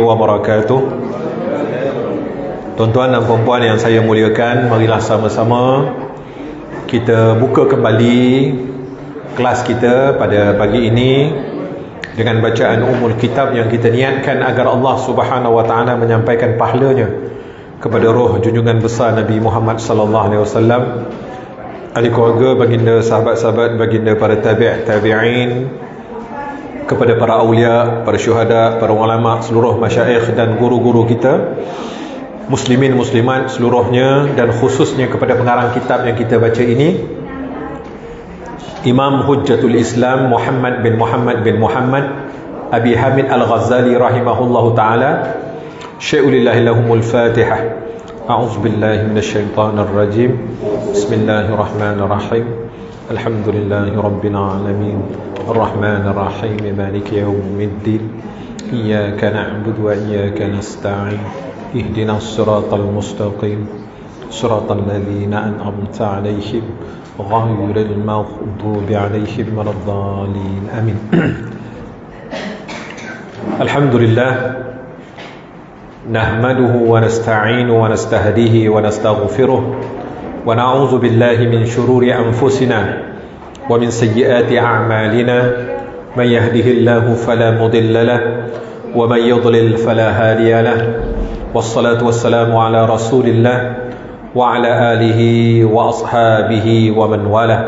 wabarakatuh. Tuan-tuan dan puan-puan yang saya muliakan, marilah sama-sama kita buka kembali kelas kita pada pagi ini dengan bacaan umul kitab yang kita niatkan agar Allah Subhanahu wa taala menyampaikan pahalanya kepada roh junjungan besar Nabi Muhammad sallallahu alaihi wasallam, ahli keluarga, baginda, sahabat-sahabat baginda, para tabi'in, kepada para awliya, para syuhada, para ulama, seluruh masyayikh dan guru-guru kita, muslimin muslimat seluruhnya, dan khususnya kepada pengarang kitab yang kita baca ini, Imam Hujjatul Islam Muhammad bin Muhammad Abi Hamid Al-Ghazali rahimahullahu taala. Syai'ulillahillahumul Fatihah. A'udzubillahi minasyaitonir rajim. Bismillahirrahmanirrahim. Alhamdulillahi rabbil alamin. Arrahmanir rahim. Maliki yaumiddin. Iyyaka na'budu wa iyyaka nasta'in. Ihdinas siratal mustaqim. Siratal ladzina an'amta 'alaihim ghairil maghdubi 'alaihim waladdallin. Amin. Alhamdulillah. Nahmaduhu wa nasta'inuhu wa nastahdihi wa nastaghfiruh wa na'udzu billahi min shururi anfusina wa min sayyiati a'malina. Man yahdihillahu fala mudilla lahu wa man yudlil fala hadiya lahu. Wassalatu wassalamu ala Rasulillah wa ala alihi wa ashabihi wa man walah.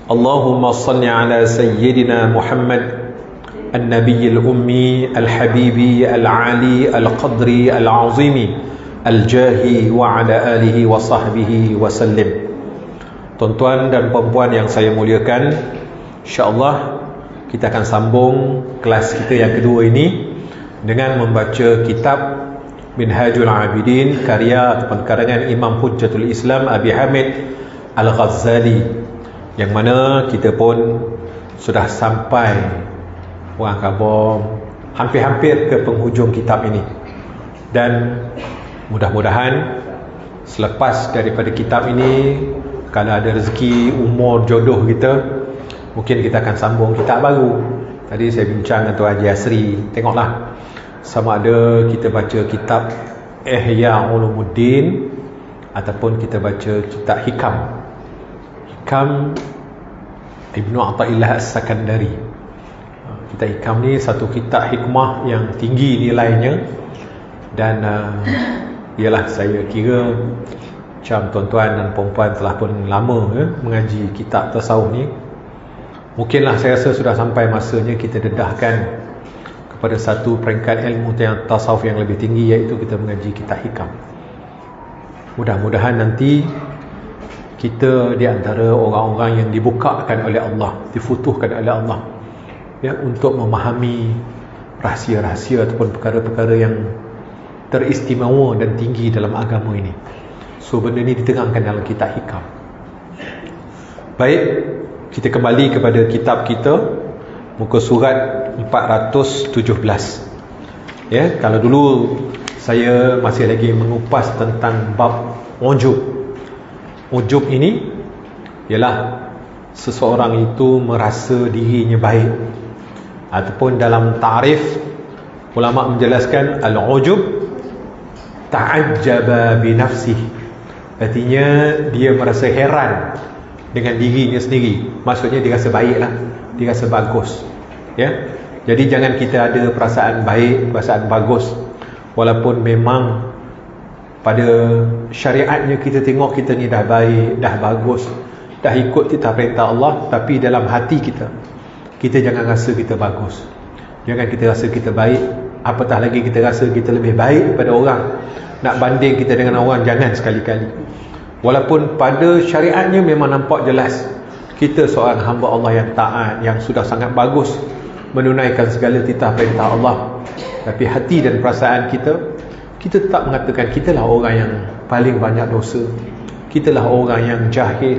Allahumma salli ala sayyidina Muhammad النبي الأمي الحبيبي العالي القدري العظيم الجاهي وعلى آله وصحبه وسلم. Tuan-tuan dan puan-puan yang saya muliakan, insya-Allah kita akan sambung kelas kita yang kedua ini dengan membaca kitab Minhajul Abidin, karya ataupun karangan Imam Hujjatul Islam Abi Hamid Al-Ghazali, yang mana kita pun sudah sampai orang khabar hampir-hampir ke penghujung kitab ini, dan mudah-mudahan selepas daripada kitab ini, kalau ada rezeki umur jodoh kita, mungkin kita akan sambung kitab baru. Tadi saya bincang dengan Tuan Haji Asri, tengoklah sama ada kita baca kitab Ihya Ulumuddin ataupun kita baca kitab Hikam Ibnu Athaillah As-Sakandari. Kitab Hikam ni satu kitab hikmah yang tinggi nilainya, dan ialah saya kira macam tuan-tuan dan puan-puan telah pun lama mengaji kitab tasawuf ni, mungkinlah saya rasa sudah sampai masanya kita dedahkan kepada satu peringkat ilmu tasawuf yang lebih tinggi, iaitu kita mengaji kitab Hikam. Mudah-mudahan nanti kita di antara orang-orang yang dibukakan oleh Allah, difutuhkan oleh Allah, ya, untuk memahami rahsia-rahsia ataupun perkara-perkara yang teristimewa dan tinggi dalam agama ini. So benda ni diterangkan dalam kitab Hikam. Baik, kita kembali kepada kitab kita, muka surat 417. Ya, kalau dulu saya masih lagi mengupas tentang bab ujub. Ujub ini ialah seseorang itu merasa dirinya baik, ataupun dalam ta'rif ulama menjelaskan al-ujub ta'ajjaba bi nafsihi, artinya dia merasa heran dengan dirinya sendiri. Maksudnya dia rasa baiklah, dia rasa bagus, ya. Jadi jangan kita ada perasaan baik, perasaan bagus, walaupun memang pada syariatnya kita tengok kita ni dah baik, dah bagus, dah ikut titah perintah Allah, tapi dalam hati kita jangan rasa kita bagus, jangan kita rasa kita baik, apatah lagi kita rasa kita lebih baik daripada orang. Nak banding kita dengan orang, jangan sekali-kali. Walaupun pada syariatnya memang nampak jelas kita seorang hamba Allah yang taat, yang sudah sangat bagus menunaikan segala titah perintah Allah, tapi hati dan perasaan kita tetap mengatakan kitalah orang yang paling banyak dosa, kitalah orang yang jahil,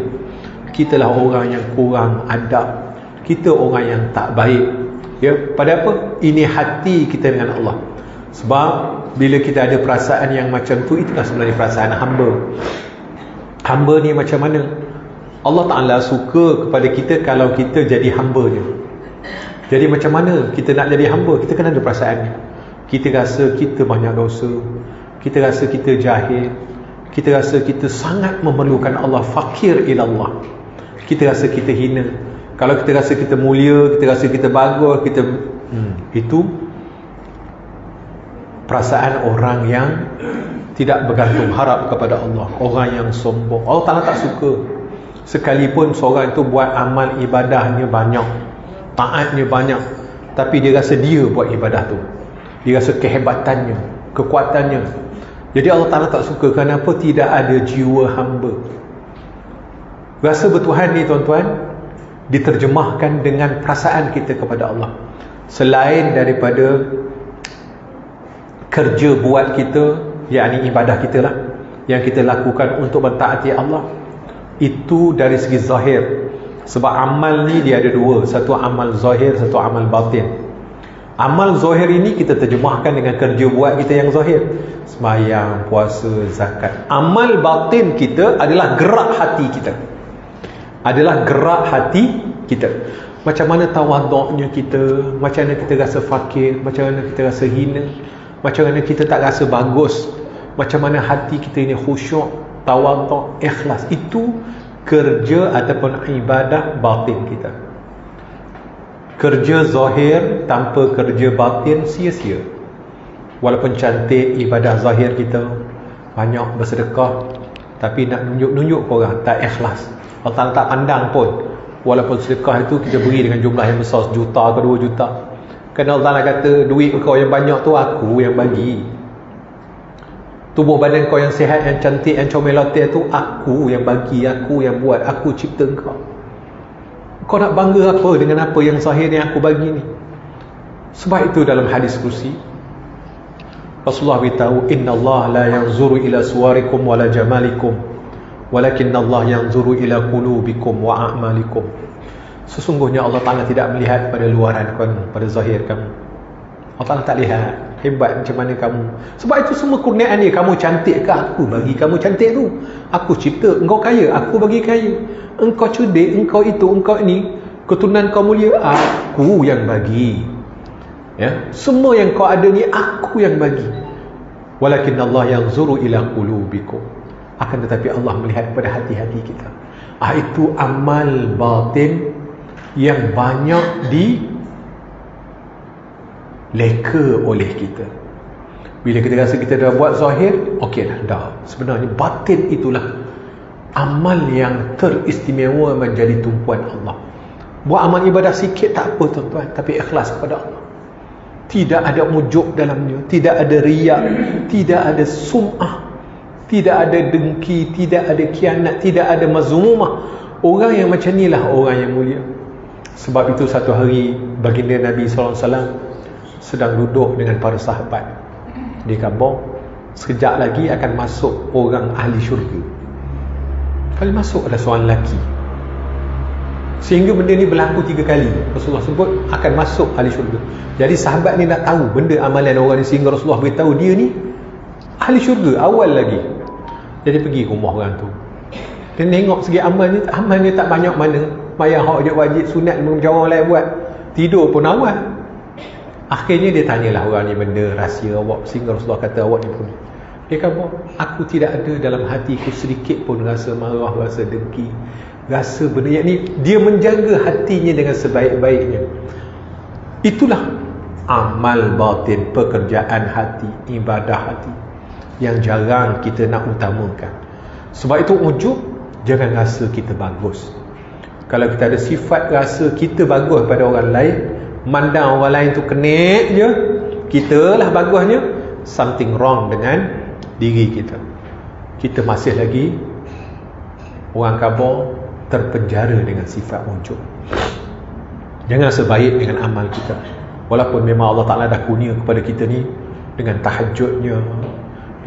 kitalah orang yang kurang adab, kita orang yang tak baik. Ya, pada apa? Ini hati kita dengan Allah. Sebab bila kita ada perasaan yang macam tu, itulah sebenarnya perasaan hamba. Hamba ni macam mana? Allah Ta'ala suka kepada kita kalau kita jadi hamba-Nya. Jadi macam mana kita nak jadi hamba? Kita kena ada perasaan ni. Kita rasa kita banyak dosa, kita rasa kita jahil, kita rasa kita sangat memerlukan Allah, fakir ilallah. Kita rasa kita hina. Kalau kita rasa kita mulia, kita rasa kita bagus, kita itu perasaan orang yang tidak bergantung harap kepada Allah, orang yang sombong. Allah Ta'ala tak suka. Sekalipun seorang itu buat amal ibadahnya banyak, taatnya banyak, tapi dia rasa dia buat ibadah tu, dia rasa kehebatannya, kekuatannya. Jadi Allah Ta'ala tak suka. Kenapa? Tidak ada jiwa hamba. Rasa bertuhan ni tuan-tuan diterjemahkan dengan perasaan kita kepada Allah. Selain daripada kerja buat kita, yakni ibadah kita lah, yang kita lakukan untuk mentaati Allah, itu dari segi zahir. Sebab amal ni dia ada dua, satu amal zahir, satu amal batin. Amal zahir ini kita terjemahkan dengan kerja buat kita yang zahir, sembahyang, puasa, zakat. Amal batin kita adalah gerak hati kita, adalah gerak hati kita. Macam mana tawaduknya kita, macam mana kita rasa fakir, macam mana kita rasa hina, macam mana kita tak rasa bagus, macam mana hati kita ini khusyuk, tawaduk, ikhlas. Itu kerja ataupun ibadah batin kita. Kerja zahir tanpa kerja batin sia-sia. Walaupun cantik ibadah zahir kita, banyak bersedekah, tapi nak nunjuk-nunjuk ke orang, tak ikhlas. Allah tak pandang pun. Walaupun sedekah itu kita beri dengan jumlah yang besar, 1 juta ke 2 juta. Kerana Allah kata, duit kau yang banyak tu aku yang bagi. Tubuh badan kau yang sihat, yang cantik, yang comel-lotel tu aku yang bagi, aku yang buat, aku cipta kau. Kau nak bangga apa dengan apa yang zahir yang aku bagi ni? Sebab itu dalam hadis kursi Rasulullah beritahu, Inna Allah la yanzuru ila suwarikum wala jamalikum, walakinna Allah yanzuru ila qulubikum wa a'malikum. Sesungguhnya Allah Ta'ala tidak melihat pada luaran kamu, pada zahir kamu. Allah Ta'ala tak lihat hebat macam mana kamu. Sebab itu semua kurniaan dia. Kamu cantik ke? Aku bagi kamu cantik tu. Aku cipta. Engkau kaya, aku bagi kaya. Engkau cerdik, engkau itu, engkau ini, keturunan kau mulia, aku yang bagi. Ya, semua yang kau ada ni aku yang bagi. Walakin Allah yanzuru ila qulubikum. Akan tetapi Allah melihat pada hati-hati kita. Itu amal batin yang banyak dileka oleh kita. Bila kita rasa kita dah buat zahir, okey dah. Sebenarnya batin itulah amal yang teristimewa menjadi tumpuan Allah. Buat amal ibadah sikit tak apa tuan-tuan, tapi ikhlas kepada Allah. Tidak ada ujub dalamnya, tidak ada riak, tidak ada sum'ah, tidak ada dengki, tidak ada khianat, tidak ada mazmumah. Orang yang macam inilah orang yang mulia. Sebab itu satu hari baginda Nabi SAW sedang duduk dengan para sahabat di kampung. Sekejap lagi akan masuk orang ahli syurga. Kali masuk ada seorang lelaki, sehingga benda ni berlaku 3 kali. Rasulullah sebut akan masuk ahli syurga. Jadi sahabat ni nak tahu benda amalan orang ni, sehingga Rasulullah beritahu dia ni ahli syurga awal lagi. Jadi pergi ke rumah orang tu, dia tengok segi amalnya tak banyak mana. Mayang hak je wajib, sunat macam orang lain buat, tidur pun awal. Akhirnya dia tanyalah orang ni benda rahsia awak, sehingga Rasulullah kata awak ni pun. Dia kata, aku tidak ada dalam hatiku sedikit pun rasa marah, rasa dengki, rasa benda yang ni. Dia menjaga hatinya dengan sebaik-baiknya. Itulah amal batin, pekerjaan hati, ibadah hati yang jarang kita nak utamakan. Sebab itu ujub, jangan rasa kita bagus. Kalau kita ada sifat rasa kita bagus pada orang lain, mandang orang lain tu kenik je, kita lah bagusnya, something wrong dengan diri kita. Kita masih lagi orang kabur, terpenjara dengan sifat ujub. Jangan rasa baik dengan amal kita. Walaupun memang Allah Ta'ala dah kurnia kepada kita ni dengan tahajudnya,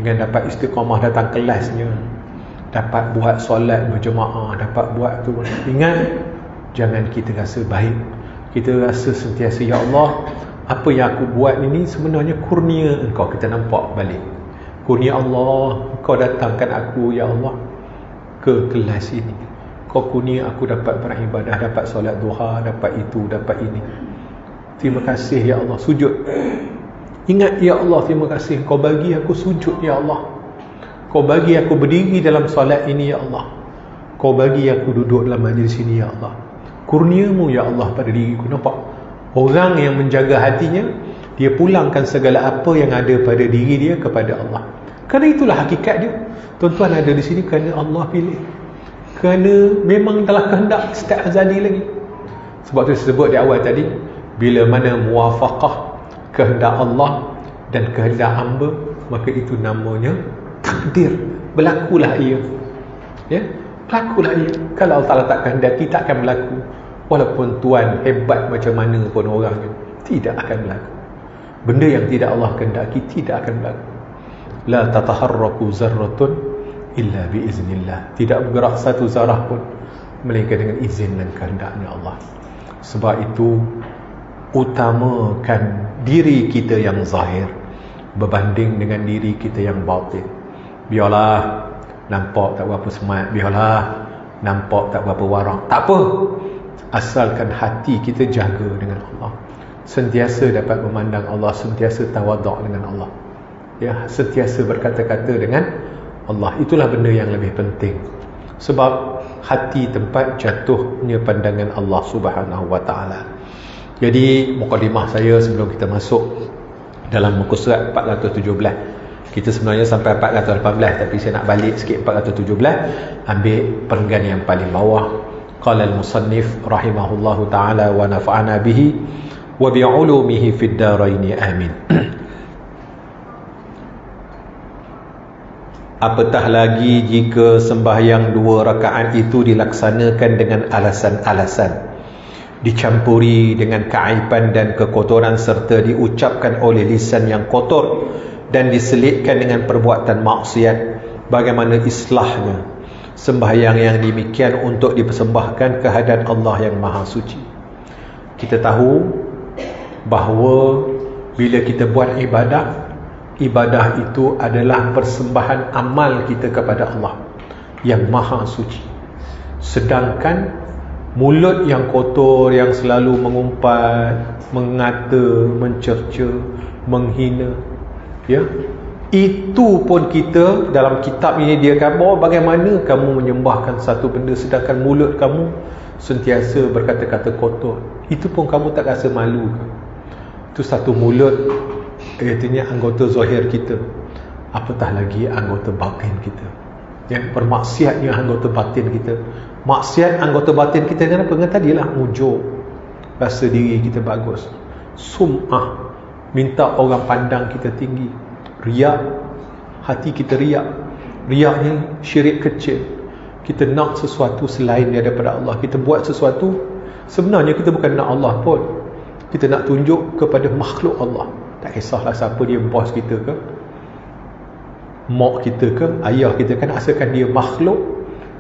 dengan dapat istiqamah datang kelasnya, dapat buat solat berjemaah, dapat buat tu. Ingat, jangan kita rasa baik. Kita rasa sentiasa, ya Allah, apa yang aku buat ini sebenarnya kurnia Engkau. Kita nampak balik kurnia Allah, Engkau datangkan aku, ya Allah, ke kelas ini. Kau kurnia aku dapat beribadah, dapat solat duha, dapat itu, dapat ini. terima kasih ya Allah. Sujud. Ingat ya Allah, terima kasih Kau bagi aku sujud ya Allah. Kau bagi aku berdiri dalam solat ini ya Allah. Kau bagi aku duduk dalam majlis ini ya Allah. Kurniamu ya Allah pada diriku. Nampak? Orang yang menjaga hatinya, dia pulangkan segala apa yang ada pada diri dia kepada Allah. Kerana itulah hakikat dia. Tuan-tuan ada di sini kerana Allah pilih. Kerana memang telah kehendak setiap azali lagi. Sebab tu disebut di awal tadi, bila mana muwafaqah kehendak Allah dan kehendak hamba, maka itu namanya takdir. Berlakulah ia. Ya? Berlakulah ia. Kalau Allah Ta'ala tak kehendaki, tak akan berlaku. Walaupun Tuhan hebat macam mana pun orangnya, tidak akan berlaku. Benda yang tidak Allah kehendaki tidak akan berlaku. La tataharraku zarratun illa biiznillah. Tidak bergerak satu zarah pun melainkan dengan izin dan kehendaknya Allah. Sebab itu utamakan diri kita yang zahir berbanding dengan diri kita yang batin. Biarlah nampak tak berapa smart, biarlah nampak tak berapa warak, tak apa, asalkan hati kita jaga dengan Allah, sentiasa dapat memandang Allah, sentiasa tawaduk dengan Allah, ya, sentiasa berkata-kata dengan Allah. Itulah benda yang lebih penting. Sebab hati tempat jatuhnya pandangan Allah Subhanahu wa ta'ala. Jadi mukadimah saya sebelum kita masuk dalam muka surat 417, kita sebenarnya sampai 418, tapi saya nak balik sikit 417, ambil perenggan yang paling bawah. Qala al-musannif rahimahullahu ta'ala wa nafa'ana bihi wa bi'ulumihi fid daraini amin. Apatah lagi jika sembahyang 2 rakaat itu dilaksanakan dengan alasan-alasan, dicampuri dengan keaiban dan kekotoran, serta diucapkan oleh lisan yang kotor dan diselitkan dengan perbuatan maksiat. Bagaimana islahnya sembahyang yang demikian untuk dipersembahkan kehadirat Allah yang Maha Suci? Kita tahu bahawa bila kita buat ibadah, ibadah itu adalah persembahan amal kita kepada Allah yang Maha Suci. Sedangkan mulut yang kotor, yang selalu mengumpat, mengata, mencerca, menghina, ya, itu pun kita dalam kitab ini dia kata bahawa bagaimana kamu menyembahkan satu benda sedangkan mulut kamu sentiasa berkata-kata kotor. Itu pun kamu tak rasa malu ke? Itu satu mulut, artinya anggota zahir kita, apatah lagi anggota batin kita. Yang bermaksiatnya anggota batin kita. Maksiat anggota batin kita kenapa? Dengan tadilah ujub, rasa diri kita bagus, sum'ah, minta orang pandang kita tinggi, riak, hati kita riak. Riaknya syirik kecil. Kita nak sesuatu selain daripada Allah. Kita buat sesuatu, sebenarnya kita bukan nak Allah pun, kita nak tunjuk kepada makhluk Allah. Tak kisahlah siapa dia, bos kita ke, mak kita ke, ayah kita kan, asalkan dia makhluk,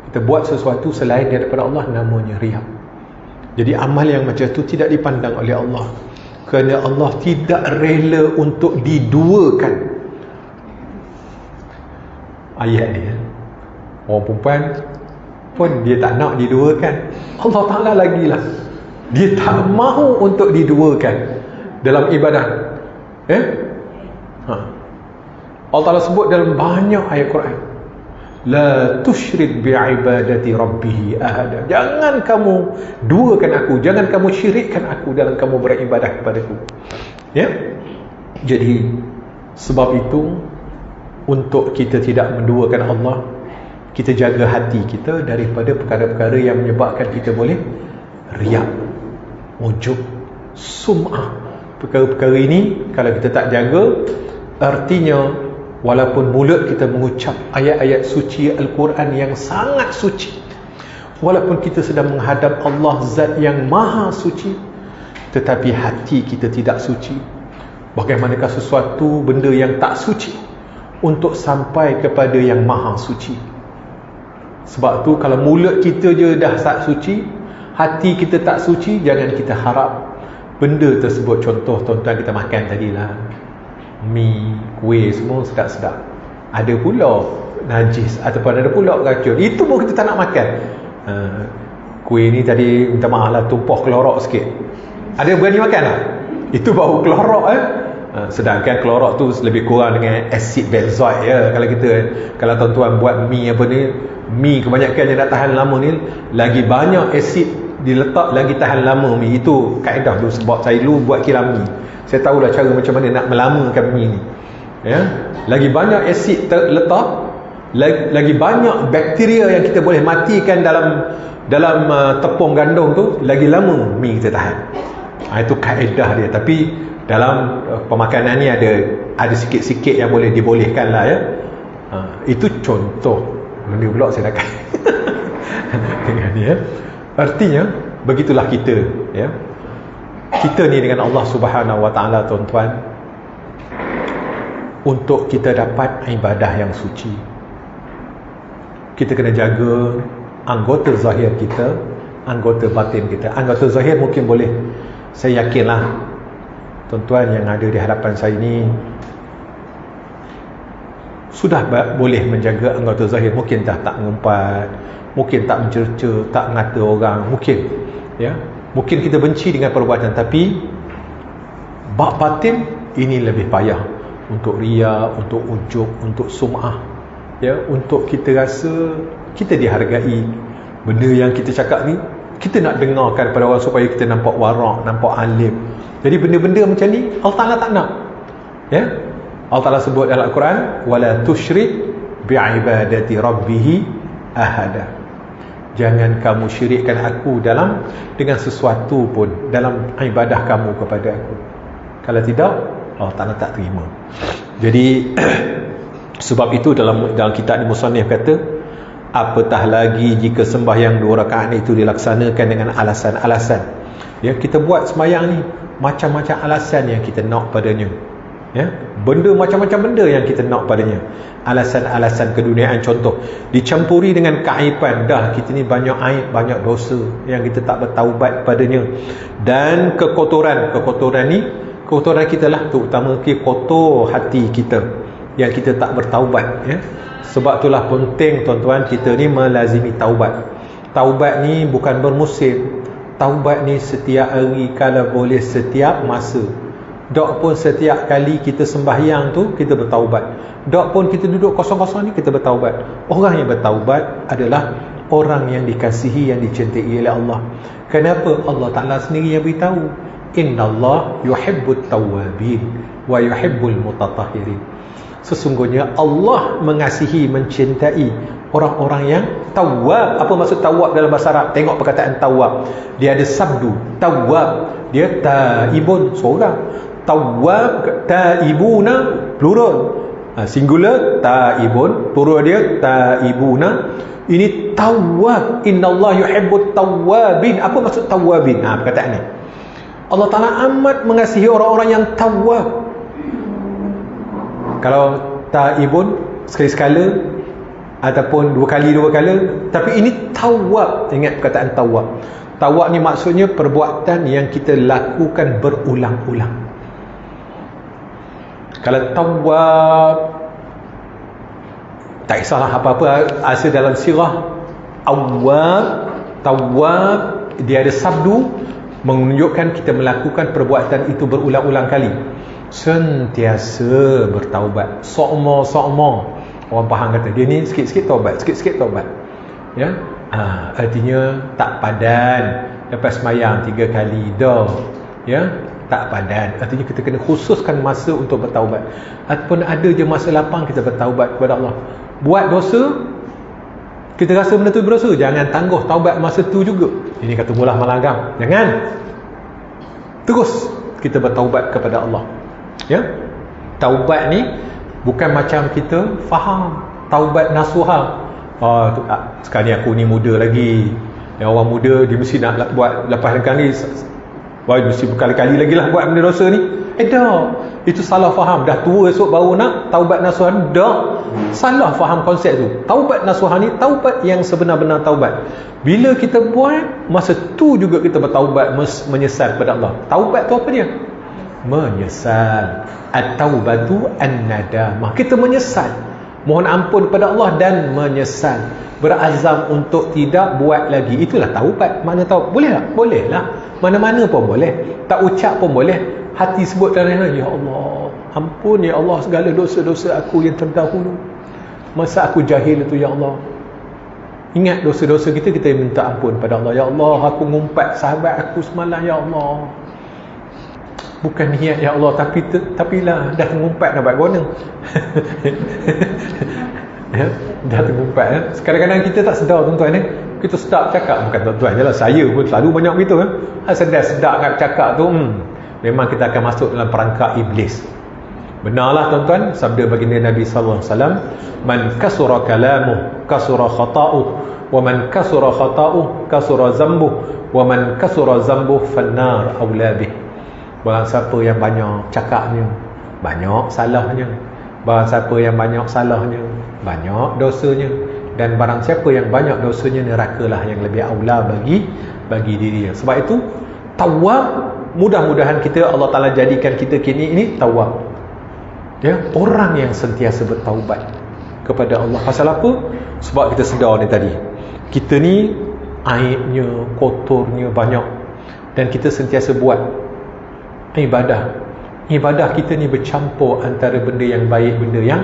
kita buat sesuatu selain daripada Allah, namanya riak. Jadi amal yang macam tu tidak dipandang oleh Allah, kerana Allah tidak rela untuk diduakan. Ayat dia, orang perempuan pun dia tak nak diduakan, Allah Ta'ala lagilah dia tak mahu untuk diduakan dalam ibadah. Allah Ta'ala sebut dalam banyak ayat Quran, la tusyrik bi'ibadati rabbih ahada. Jangan kamu duakan aku, jangan kamu syirikkan aku dalam kamu beribadah kepadaku. Ya. Jadi sebab itu, untuk kita tidak menduakan Allah, kita jaga hati kita daripada perkara-perkara yang menyebabkan kita boleh riak, ujub, sum'ah. Perkara-perkara ini kalau kita tak jaga, artinya walaupun mulut kita mengucap ayat-ayat suci Al-Quran yang sangat suci, walaupun kita sedang menghadap Allah Zat yang Maha Suci, tetapi hati kita tidak suci. Bagaimanakah sesuatu benda yang tak suci untuk sampai kepada yang Maha Suci? Sebab tu kalau mulut kita je dah tak suci, hati kita tak suci, jangan kita harap benda tersebut. Contoh tuan-tuan kita makan tadilah, mi, kuih semua sedap-sedap, ada pula najis ataupun ada pula racun, itu pun kita tak nak makan. Kuih ni tadi minta maaf lah, tumpah kelorok sikit, ada berani makan tak? Itu bau klorok sedangkan klorok tu lebih kurang dengan asid benzoid ya. Kalau tuan-tuan buat mi apa ni, mi kebanyakan yang nak tahan lama ni, lagi banyak asid diletak lagi tahan lama mi. Itu kaedah dulu, sebab saya dulu buat kilang mi, saya tahulah cara macam mana nak melamakan mi ni ya. Lagi banyak asid terletak, lagi banyak bakteria yang kita boleh matikan dalam tepung gandum tu, lagi lama mi kita tahan. Itu kaedah dia. Tapi dalam pemakanan ni ada sikit-sikit yang boleh dibolehkan lah ya. Itu contoh. Benda pula saya nak dengan ni ya. Artinya begitulah kita ya. Kita ni dengan Allah Subhanahu Wa Taala tuan-tuan, untuk kita dapat ibadah yang suci, kita kena jaga anggota zahir kita, anggota batin kita. Anggota zahir mungkin boleh, saya yakinlah tuan-tuan yang ada di hadapan saya ni sudah boleh menjaga anggota zahir. Mungkin dah tak mengumpat, mungkin tak mencerca, tak mengata orang, mungkin ya. Mungkin kita benci dengan perbuatan, tapi bab batin ini lebih payah. Untuk riya, untuk ujub, untuk sum'ah ya, untuk kita rasa kita dihargai. Benda yang kita cakap ni kita nak dengarkan pada orang supaya kita nampak warak, nampak alim. Jadi benda-benda macam ni Allah Ta'ala tak nak ya. Allah Ta'ala sebut dalam Al-Quran, wala tusyrik bi'ibadati rabbihi ahada. Jangan kamu syirikkan aku dengan sesuatu pun dalam ibadah kamu kepada aku. Kalau tidak, Allah Ta'ala tak terima. Jadi sebab itu dalam kitab ni musannif kata, apatah lagi jika sembahyang 2 rakaat itu dilaksanakan dengan alasan-alasan ya. Kita buat sembahyang ni macam-macam alasan yang kita nak padanya ya. Macam-macam benda yang kita nak padanya, alasan-alasan keduniaan. Contoh, dicampuri dengan keaiban, dah kita ni banyak aib, banyak dosa yang kita tak bertaubat padanya. Dan kekotoran ni, kotoran kita lah, terutama kotor hati kita yang kita tak bertaubat ya. Sebab itulah penting tuan-tuan kita ni melazimi taubat. Taubat ni bukan bermusim. Taubat ni setiap hari, kalau boleh setiap masa. Dok pun setiap kali kita sembahyang tu kita bertaubat. Dok pun kita duduk kosong-kosong ni kita bertaubat. Orang yang bertaubat adalah orang yang dikasihi, yang dicintai oleh Allah. Kenapa? Allah Ta'ala sendiri yang beritahu, Innallah yuhibbut tawwabin wa yuhibbul mutatahhirin. Sesungguhnya Allah mengasihi, mencintai orang-orang yang tawwab. Apa maksud tawwab dalam bahasa Arab? Tengok perkataan tawwab, dia ada sabdu. Tawwab dia taibun seorang, tawwab taibuna plural, singular taibun, plural dia taibuna. Ini tawwab. Innallah yuhibbut tawwabin. Apa maksud tawwabin? Perkataan ni, Allah Ta'ala amat mengasihi orang-orang yang tawwab. Kalau taibun sekali-sekala ataupun dua kali, tapi ini tawwab. Ingat perkataan tawwab. Tawwab ni maksudnya perbuatan yang kita lakukan berulang-ulang. Kalau tawwab, tak kisahlah apa-apa asal dalam sirah. Awwab, tawwab, dia ada sabdu menunjukkan kita melakukan perbuatan itu berulang-ulang kali, sentiasa bertaubat. Sokmo. Orang faham kata dia ni sikit-sikit taubat, sikit-sikit taubat ya. Artinya tak padan lepas sembahyang 3 kali dah ya, tak padan. Artinya kita kena khususkan masa untuk bertaubat. Ataupun ada je masa lapang kita bertaubat kepada Allah. Buat dosa, kita rasa benda tu berdosa, jangan tangguh taubat masa tu juga. Ini kata Mullah Malagam, jangan, terus kita bertaubat kepada Allah ya. Taubat ni bukan macam kita faham taubat nasuha. Sekarang aku ni muda lagi, yang orang muda dia mesti nak buat lepas kali, mesti berkali-kali lagi lah buat benda dosa ni. Dah, itu salah faham. Dah tua esok baru nak taubat nasuha. Dah, salah faham konsep tu. Taubat nasuha ni taubat yang sebenar-benar taubat. Bila kita buat, masa tu juga kita bertaubat, menyesal kepada Allah. Taubat tu apa dia? Menyesal. At-taubatu an-nadamah. Kita menyesal, mohon ampun kepada Allah dan menyesal, berazam untuk tidak buat lagi. Itulah taubat. Mana tahu boleh tak? Boleh lah. Mana-mana pun boleh. Tak ucap pun boleh. hati sebut dalam ya Allah, ampun ya Allah segala dosa-dosa aku yang terdahulu masa aku jahil itu ya Allah. Ingat dosa-dosa kita, kita minta ampun pada Allah. Ya Allah, aku ngumpat sahabat aku semalam ya Allah, bukan niat ya Allah, tapi lah dah mengumpat nak buat guna. Ya, dah tergumpat ya. Kadang-kadang kita tak sedar tuan-tuan kita sedap cakap, bukan tuan-tuan je lah, saya pun selalu banyak begitu sedap nak cakap tu memang kita akan masuk dalam perangkap iblis. Benarlah tuan-tuan sabda baginda Nabi sallallahu alaihi wasallam, man kasura kalamuh kasura khata'uh, wa man kasura khata'uh kasura zambuh, wa man kasura zambuh fannar aula bih. Barang siapa yang banyak cakapnya, banyak salahnya. Barang siapa yang banyak salahnya, banyak dosanya. Dan barang siapa yang banyak dosanya, nerakalah yang lebih aula bagi dirinya. Sebab itu tawwab, mudah-mudahan kita Allah Ta'ala jadikan kita kini ini tawwab, ya, orang yang sentiasa bertaubat kepada Allah. Pasal apa? Sebab kita sedar ni tadi, kita ni aibnya, kotornya banyak, dan kita sentiasa buat ibadah kita ni bercampur antara benda yang baik, benda yang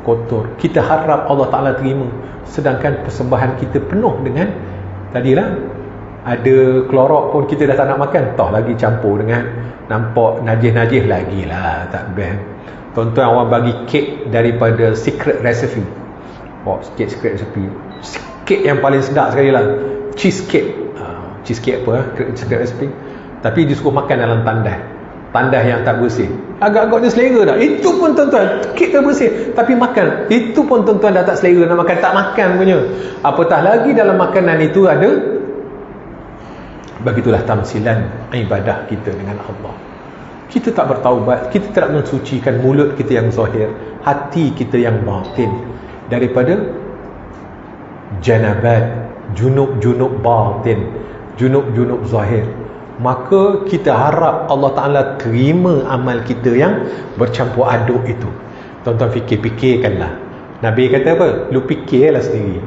kotor. Kita harap Allah Ta'ala terima, sedangkan persembahan kita penuh dengan tadilah ada kelorok pun kita dah tak nak makan, toh lagi campur dengan nampak najis-najis lagi lah, tak best. Tuan-tuan, orang bagi kek daripada secret recipe, sikit secret recipe, kek yang paling sedap sekali lah, cheesecake apa secret recipe, tapi disuruh makan dalam tandas yang tak bersih. Agak-agaknya selera dah. Itu pun tuan-tuan, kek tak bersih, tapi makan. Itu pun tuan-tuan dah tak selera nak makan, tak makan punya. Apatah lagi dalam makanan itu ada. Begitulah tamsilan ibadah kita dengan Allah. Kita tak bertaubat, kita tak mensucikan mulut kita yang zahir, hati kita yang batin daripada janabat, junub batin, junub zahir. Maka kita harap Allah Ta'ala terima amal kita yang bercampur aduk itu. Tuan-tuan fikirkanlah. Nabi kata apa? Lu fikirlah sendiri.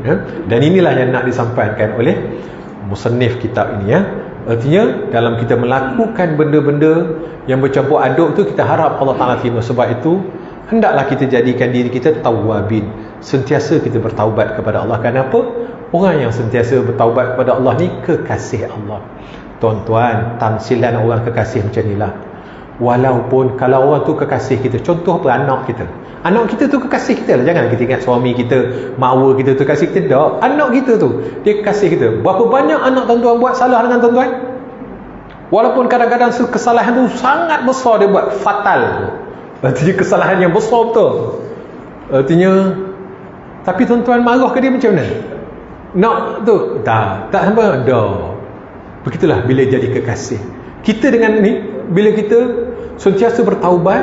Dan inilah yang nak disampaikan oleh musannif kitab ini. Artinya dalam kita melakukan benda-benda yang bercampur aduk itu, kita harap Allah Ta'ala terima. Sebab itu hendaklah kita jadikan diri kita tawwabin, sentiasa kita bertaubat kepada Allah. Kenapa? Orang yang sentiasa bertaubat kepada Allah ni kekasih Allah. Tuan-tuan, tamsilan orang kekasih macam inilah. Walaupun kalau orang tu kekasih kita, contoh apa, anak kita tu kekasih kita lah. Jangan kita ingat suami kita, makwa kita tu kekasih kita. Tak, anak kita tu dia kekasih kita. Berapa banyak anak tuan-tuan buat salah dengan tuan-tuan, walaupun kadang-kadang kesalahan tu sangat besar, dia buat fatal, artinya kesalahan yang besar betul, artinya, tapi tuan-tuan marah ke dia macam mana? Nak tu tak sampai dah. Begitulah bila jadi kekasih kita dengan ni, bila kita sentiasa bertaubat,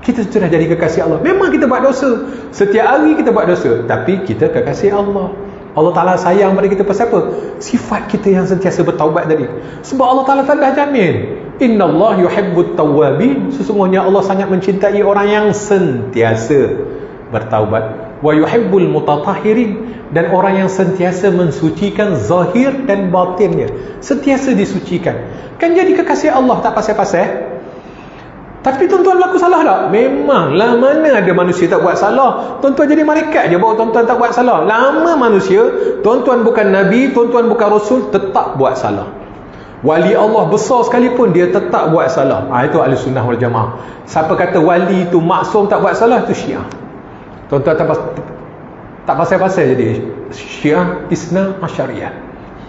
kita sudah jadi kekasih Allah. Memang kita buat dosa, setiap hari kita buat dosa, tapi kita kekasih Allah. Allah Ta'ala sayang pada kita pasal apa? Sifat kita yang sentiasa bertaubat tadi. Sebab Allah Ta'ala dah jamin, innallaha yuhibbut tawwabin, sesungguhnya Allah sangat mencintai orang yang sentiasa bertaubat. Wa yuhibbul mutatahhirin, dan orang yang sentiasa mensucikan zahir dan batinnya, sentiasa disucikan. Kan jadi kekasih Allah tak pasal-pasal. Tapi tuan-tuan laku salah tak? Memanglah, mana ada manusia tak buat salah. Tuan-tuan jadi malaikat je baru tuan-tuan tak buat salah. Lama manusia, tuan-tuan bukan Nabi, tuan-tuan bukan Rasul, tetap buat salah. Wali Allah besar sekalipun, dia tetap buat salah. Itu ahli sunnah wal jamaah. Siapa kata wali itu maksum tak buat salah, itu Syiah. Tuan-tuan tak pasal-pasal jadi Syiah Isna Asyariyah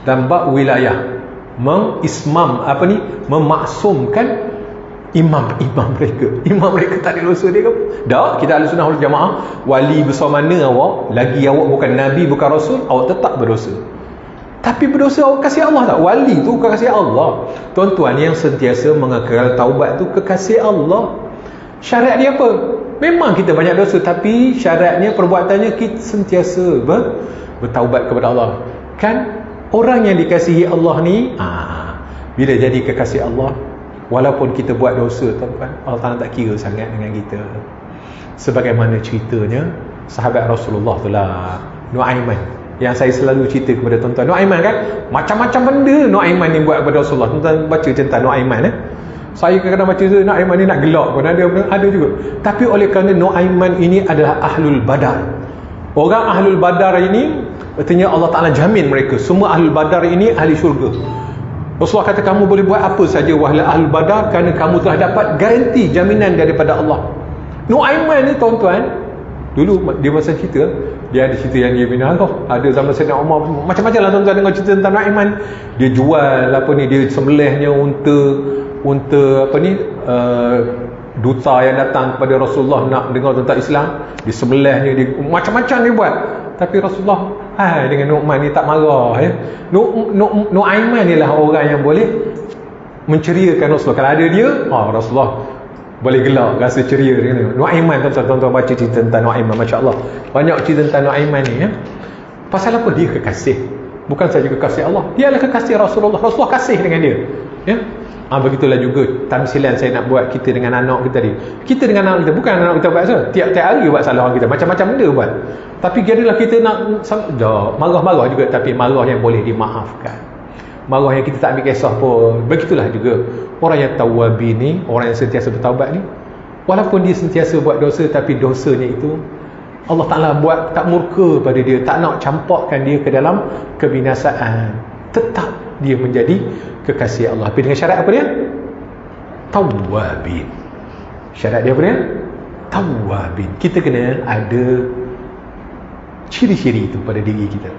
dan bab wilayah, memaksumkan imam mereka tak ada dosa dia ke? Tak, kita ahli sunnah wal jamaah, wali besar mana awak, lagi awak bukan Nabi, bukan Rasul, awak tetap berdosa. Tapi berdosa awak kasih Allah tak? Wali tu kekasih Allah. Tuan-tuan, yang sentiasa mengekal taubat tu kekasih Allah. Syarat dia apa? Memang kita banyak dosa, tapi syaratnya, perbuatannya kita sentiasa bertaubat kepada Allah. Kan orang yang dikasihi Allah ni, bila jadi kekasih Allah, walaupun kita buat dosa, tuan-tuan, Allah Ta'ala tak kira sangat dengan kita. Sebagaimana ceritanya sahabat Rasulullah tu lah, Nuaiman, yang saya selalu cerita kepada tuan-tuan. Nuaiman kan, macam-macam benda Nuaiman ni buat kepada Rasulullah. Tuan-tuan baca tentang Nuaiman. Saya kadang-kadang baca Nu'aiman ni nak gelak pun ada juga. Tapi oleh kerana Nu'aiman ini adalah Ahlul Badar, orang Ahlul Badar ini, artinya Allah Ta'ala jamin mereka, semua Ahlul Badar ini ahli syurga. Rasulullah kata, kamu boleh buat apa saja wahai Ahlul Badar, kerana kamu telah dapat garanti, jaminan daripada Allah. Nu'aiman ni tuan-tuan, dulu dia masa cerita, dia ada cerita yang dia bina ada zaman Sayyidina Umar, macam-macam lah tuan-tuan dengar cerita tentang Nu'aiman. Dia jual apa ni, dia sembelihnya unta apa ni, duta yang datang kepada Rasulullah nak dengar tentang Islam, dia sembelihnya, dia macam-macam dia buat. Tapi Rasulullah dengan Nu'man ni tak marah ya. Nu'aiman ni lah orang yang boleh menceriakan Rasulullah. Kalau ada dia, Rasulullah boleh gelak, rasa ceria dengan Nu'aiman. Tuan-tuan baca cerita tentang Nu'aiman, masya-Allah. Banyak cerita tentang Nu'aiman ni ya. Pasal apa? Dia kekasih. Bukan saja kekasih Allah, dia adalah kekasih Rasulullah. Rasulullah kasih dengan dia. Ya. Begitulah juga tamsilan saya nak buat kita dengan anak kita tadi. Kita dengan anak kita, bukan anak kita buat salah. Tiap-tiap hari buat salah orang kita, macam-macam benda buat. Tapi jadilah kita nak marah-marah juga, tapi marah yang boleh dimaafkan. Marah yang kita tak ambil kisah pun. Begitulah juga orang yang tawwabi ni, orang yang sentiasa bertaubat ni, walaupun dia sentiasa buat dosa, tapi dosanya itu Allah Ta'ala buat tak murka pada dia, tak nak campakkan dia ke dalam kebinasaan. Tetap dia menjadi kekasih Allah. Tapi dengan syarat apa dia? Tawwabin. Syarat dia apa dia? Tawwabin. Kita kena ada ciri-ciri itu pada diri kita.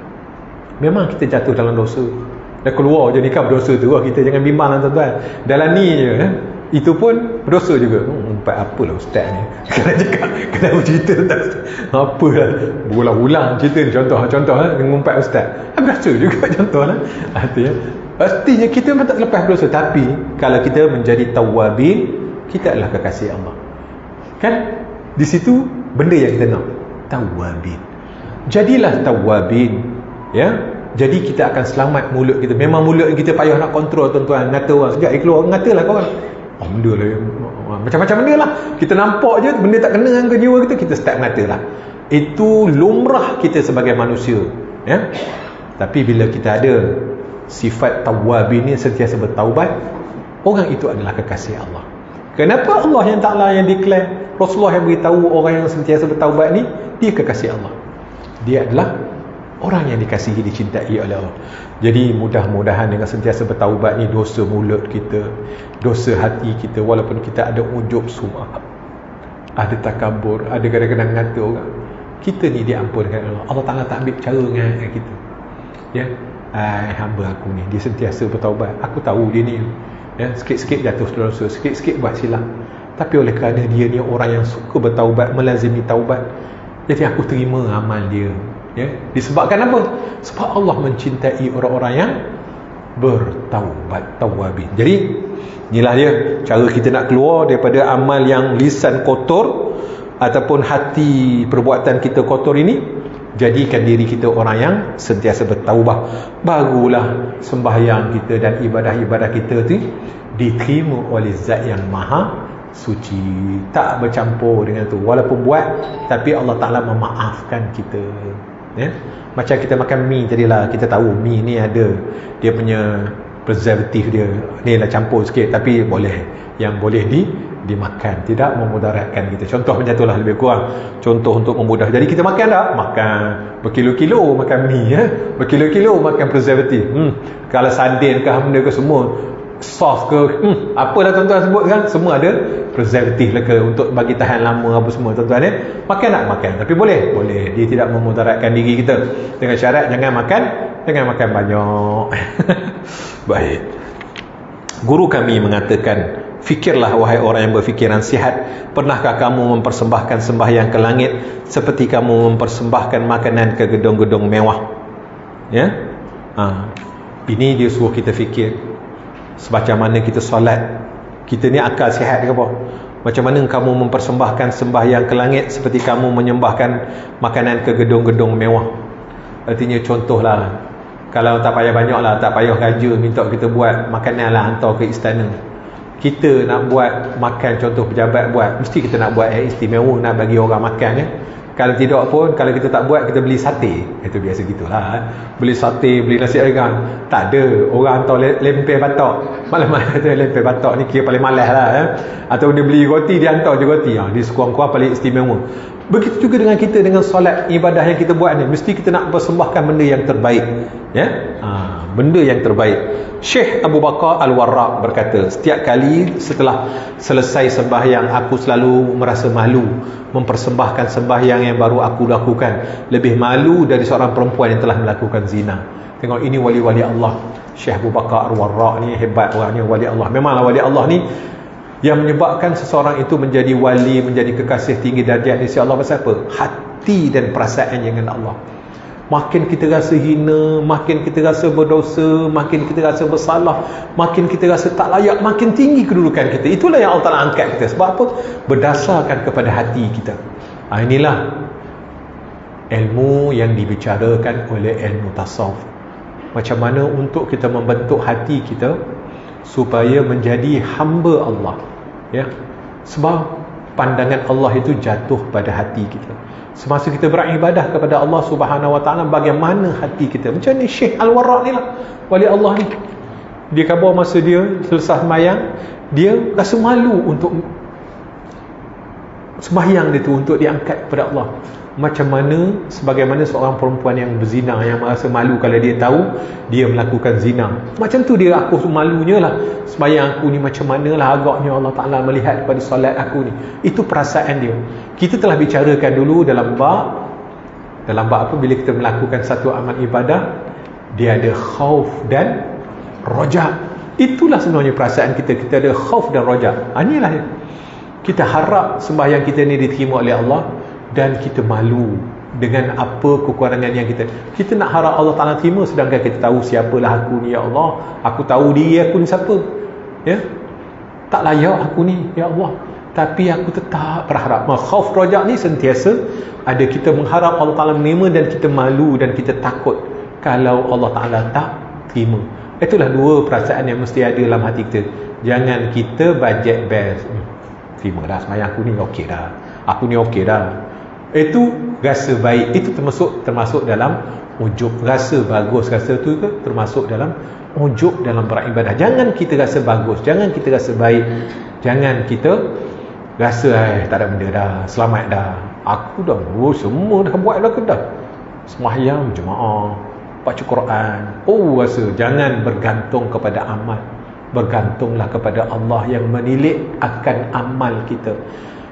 Memang kita jatuh dalam dosa, dah keluar je nikah berdosa tu, kita jangan bimbang lah tuan-tuan. Dalam ni je itu pun berdosa juga. Umpat apalah ustaz ni, kena cakap, kena cerita tentang apalah, berulang-ulang cerita ni, contoh ngumpat ustaz, berdosa juga contoh lah. Pastinya kita memang tak lepas berdosa. Tapi kalau kita menjadi tawwabin, kita adalah kekasih Allah kan. Di situ benda yang kita nak, tawwabin. Jadilah tawwabin ya. Jadi kita akan selamat mulut kita. Memang mulut kita payah nak kontrol tuan-tuan. Ngata orang sekejap keluar, ngatalah korang benda lah, macam-macam benda lah. Kita nampak je benda tak kena dengan jiwa kita, kita start ngata lah. Itu lumrah kita sebagai manusia ya. Tapi bila kita ada sifat tawwabin ni, sentiasa bertaubat, orang itu adalah kekasih Allah. Kenapa Allah yang Ta'ala yang declare, Rasulullah yang beritahu orang yang sentiasa bertaubat ni, dia kekasih Allah. Dia adalah orang yang dikasihi, dicintai oleh Allah. Jadi mudah-mudahan dengan sentiasa bertaubat ni, dosa mulut kita, dosa hati kita, walaupun kita ada ujub sum'ah, ada takabur, ada kadang-kadang ngata orang, kita ni diampunkan Allah. Allah Ta'ala tak ambil cara dengan kita ya. Hamba aku ni, dia sentiasa bertaubat, aku tahu dia ni ya, sikit-sikit jatuh dosa, sikit-sikit buat silap, tapi oleh kerana dia ni orang yang suka bertaubat, melazimi taubat, jadi aku terima amal dia ya. Disebabkan apa? Sebab Allah mencintai orang-orang yang bertaubat, tawwabin. Jadi inilah dia cara kita nak keluar daripada amal yang lisan kotor ataupun hati perbuatan kita kotor ini. Jadikan diri kita orang yang sentiasa bertaubah, barulah sembahyang kita dan ibadah-ibadah kita tu diterima oleh Zat yang Maha Suci, tak bercampur dengan tu. Walaupun buat, tapi Allah Ta'ala memaafkan kita ya. Macam kita makan mi tadilah, kita tahu mi ni ada dia punya preservatif dia, ni lah campur sikit, tapi boleh, yang boleh dimakan, tidak memudaratkan kita. Contoh macam itulah lebih kurang, contoh untuk memudah. Jadi kita makan tak? Makan berkilo-kilo makan mi ya? Berkilo-kilo makan preservatif. Kalau sardin ke benda ke semua, sos ke apalah tuan-tuan sebut kan, semua ada preservatif lah ke, untuk bagi tahan lama apa semua tuan-tuan ya. Makan tak? Makan. Tapi boleh, dia tidak memudaratkan diri kita, dengan syarat jangan makan banyak. Baik. Guru kami mengatakan, fikirlah wahai orang yang berfikiran sihat, pernahkah kamu mempersembahkan sembahyang ke langit seperti kamu mempersembahkan makanan ke gedung-gedung mewah ya. Ini dia suruh kita fikir, sebacam mana kita solat, kita ni akal sihat ke apa? Macam mana kamu mempersembahkan sembahyang ke langit seperti kamu menyembahkan makanan ke gedung-gedung mewah. Artinya contohlah, kalau tak payah banyak lah, tak payah raja minta kita buat makanan lah, hantar ke istana. Kita nak buat makan, contoh pejabat buat, mesti kita nak buat istimewa, nak bagi orang makan ya. Kalau tidak pun, kalau kita tak buat, kita beli sate. Itu biasa gitulah. Beli sate, beli nasi ayam. Tak ada, orang hantar lemper batak. Malam-malam tu lepeh batak ni kira paling malas lah Atau dia beli roti, dia hantar je roti dia sekurang-kurang paling istimewa. Begitu juga dengan kita, dengan solat, ibadah yang kita buat ni, mesti kita nak persembahkan benda yang terbaik, benda yang terbaik. Syekh Abu Bakar Al-Warraq berkata, setiap kali setelah selesai sembahyang, aku selalu merasa malu mempersembahkan sembahyang yang baru aku lakukan, lebih malu dari seorang perempuan yang telah melakukan zina. Tengok, ini wali-wali Allah. Syekh Abu Bakar Al-Warraq ni hebat orangnya, wali Allah. Memanglah wali Allah ni yang menyebabkan seseorang itu menjadi wali, menjadi kekasih tinggi darjat di sisi Allah. Pasal apa? Hati dan perasaan dengan Allah. Makin kita rasa hina, makin kita rasa berdosa, makin kita rasa bersalah, makin kita rasa tak layak, makin tinggi kedudukan kita. Itulah yang Allah Ta'ala angkat kita. Sebab apa? Berdasarkan kepada hati kita. Inilah ilmu yang dibicarakan oleh ilmu tasawuf. Macam mana untuk kita membentuk hati kita supaya menjadi hamba Allah, sebab pandangan Allah itu jatuh pada hati kita. Semasa kita beribadah kepada Allah Subhanahu Wa Taala, bagaimana hati kita. Macam ni Syekh Al-Warraq ni lah, wali Allah ni. Dia khabar masa dia selesai sembahyang, dia rasa malu untuk sembahyang dia tu, untuk diangkat kepada Allah. Macam mana, sebagaimana seorang perempuan yang berzina, yang merasa malu kalau dia tahu dia melakukan zina. Macam tu dia, aku malunya lah sembahyang aku ni, macam mana lah agaknya Allah Ta'ala melihat kepada solat aku ni. Itu perasaan dia. Kita telah bicarakan dulu dalam bab apa, bila kita melakukan satu amal ibadah, dia ada khauf dan roja. Itulah sebenarnya perasaan kita. Kita ada khauf dan roja. Inilah dia. Kita harap sembahyang kita ni diterima oleh Allah, dan kita malu dengan apa kekurangan yang kita nak harap Allah Ta'ala terima, sedangkan kita tahu siapalah aku ni, ya Allah. Aku tahu diri aku ni siapa, tak layak aku ni, ya Allah. Tapi aku tetap berharap. Khauf rojak ni sentiasa ada, kita mengharap Allah Ta'ala menerima, dan kita malu dan kita takut kalau Allah Ta'ala tak terima. Itulah dua perasaan yang mesti ada dalam hati kita. Jangan kita budget best, terima dah sembahyang aku ni, okey dah, aku ni okey dah. Itu rasa baik, itu termasuk dalam ujub. Rasa bagus, rasa tu ke termasuk dalam ujub dalam beribadah. Jangan kita rasa bagus, jangan kita rasa baik, jangan kita rasa tak ada benda dah, selamat dah, aku dah semua dah buat dah, dah sembahyang jemaah, baca Quran. Rasa jangan bergantung kepada amal. Bergantunglah kepada Allah yang menilik akan amal kita.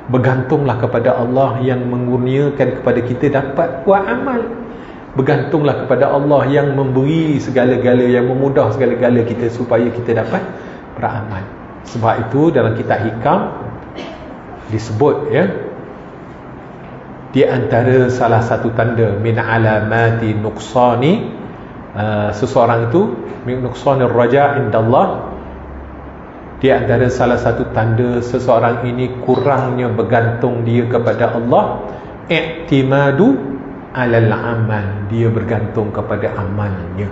Bergantunglah kepada Allah yang mengurniakan kepada kita dapat buat amal. Bergantunglah kepada Allah yang memberi segala-gala, yang memudah segala-gala kita supaya kita dapat beramal. Sebab itu dalam kitab Hikam disebut, di antara salah satu tanda min alamati nuqsani, seseorang itu min nuqsanir raja indallah, di antara salah satu tanda seseorang ini kurangnya bergantung dia kepada Allah, i'timadu alal amal, dia bergantung kepada amalnya.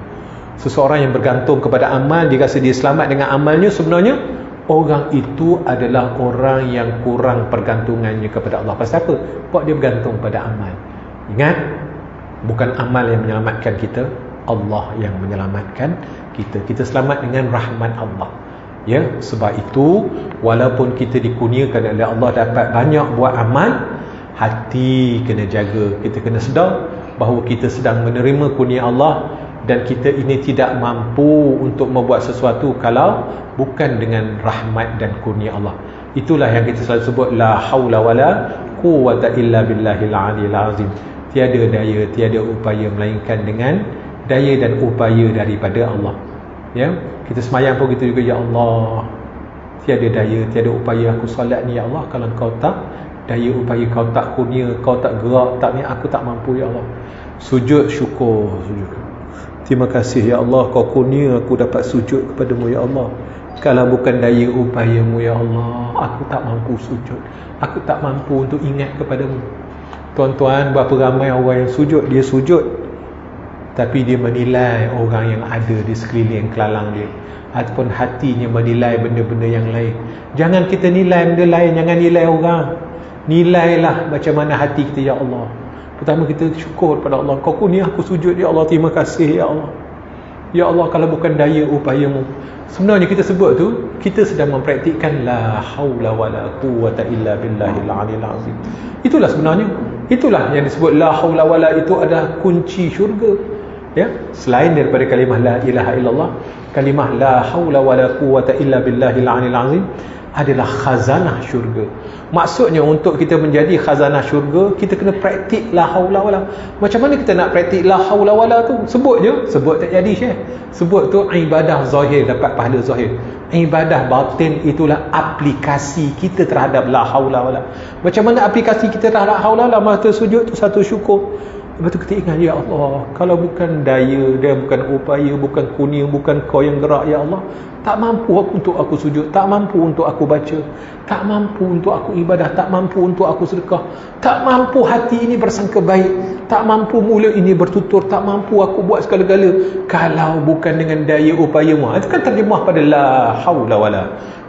Seseorang yang bergantung kepada amal, dia rasa dia selamat dengan amalnya, sebenarnya orang itu adalah orang yang kurang pergantungannya kepada Allah. Pasal apa? Sebab dia bergantung pada amal. Ingat, bukan amal yang menyelamatkan kita, Allah yang menyelamatkan kita. Kita selamat dengan rahmat Allah. Sebab itu walaupun kita dikurniakan oleh Allah dapat banyak buat amal, hati kena jaga. Kita kena sedar bahawa kita sedang menerima kurnia Allah, dan kita ini tidak mampu untuk membuat sesuatu kalau bukan dengan rahmat dan kurnia Allah. Itulah yang kita selalu sebut, la haula wala quwwata illa billahil aliyil azim. Tiada daya, tiada upaya melainkan dengan daya dan upaya daripada Allah. Kita semayang pun kita juga, ya Allah, tiada daya, tiada upaya aku solat ni, ya Allah. Kalau kau tak daya upaya, kau tak kurnia, kau tak gerak, tak ni, aku tak mampu, ya Allah. Sujud syukur, sujud. Terima kasih ya Allah, kau kurnia aku dapat sujud kepadamu, ya Allah. Kalau bukan daya upayamu, ya Allah, aku tak mampu sujud, aku tak mampu untuk ingat kepadamu. Tuan-tuan, berapa ramai orang yang sujud, dia sujud tapi dia menilai orang yang ada di sekeliling kelalang dia, ataupun hatinya menilai benda-benda yang lain. Jangan kita nilai benda lain, jangan nilai orang. Nilailah macam mana hati kita, ya Allah. Pertama kita syukur pada Allah, kau kurnia aku sujud, ya Allah, terima kasih ya Allah. Ya Allah, kalau bukan daya upayamu. Sebenarnya kita sebut tu, kita sedang mempraktikkan la haula wala quwwata illa billahil aliyil azim. Itulah sebenarnya, itulah yang disebut la haula wala, itu adalah kunci syurga. Ya, selain daripada kalimah la ilaha illallah, kalimah la haula wala quwwata illa billahil aliyil azim adalah khazanah syurga. Maksudnya untuk kita menjadi khazanah syurga, kita kena praktik la haula wala. Macam mana kita nak praktik la haula wala tu? Sebut je, sebut tak jadi Syekh. Sebut tu ibadah zahir, dapat pahala zahir. Ibadah batin itulah aplikasi kita terhadap la haula wala. Macam mana aplikasi kita terhadap la haula wala? Masa sujud tu satu syukur. Lepas tu kita ingat, ya Allah, kalau bukan daya dia, bukan upaya, bukan kurnia, bukan kau yang gerak, ya Allah, tak mampu aku untuk aku sujud, tak mampu untuk aku baca, tak mampu untuk aku ibadah, tak mampu untuk aku sedekah, tak mampu hati ini bersangka baik, tak mampu mulut ini bertutur, tak mampu aku buat segala-gala kalau bukan dengan daya upayamu. Itu kan terjemah pada la haula wala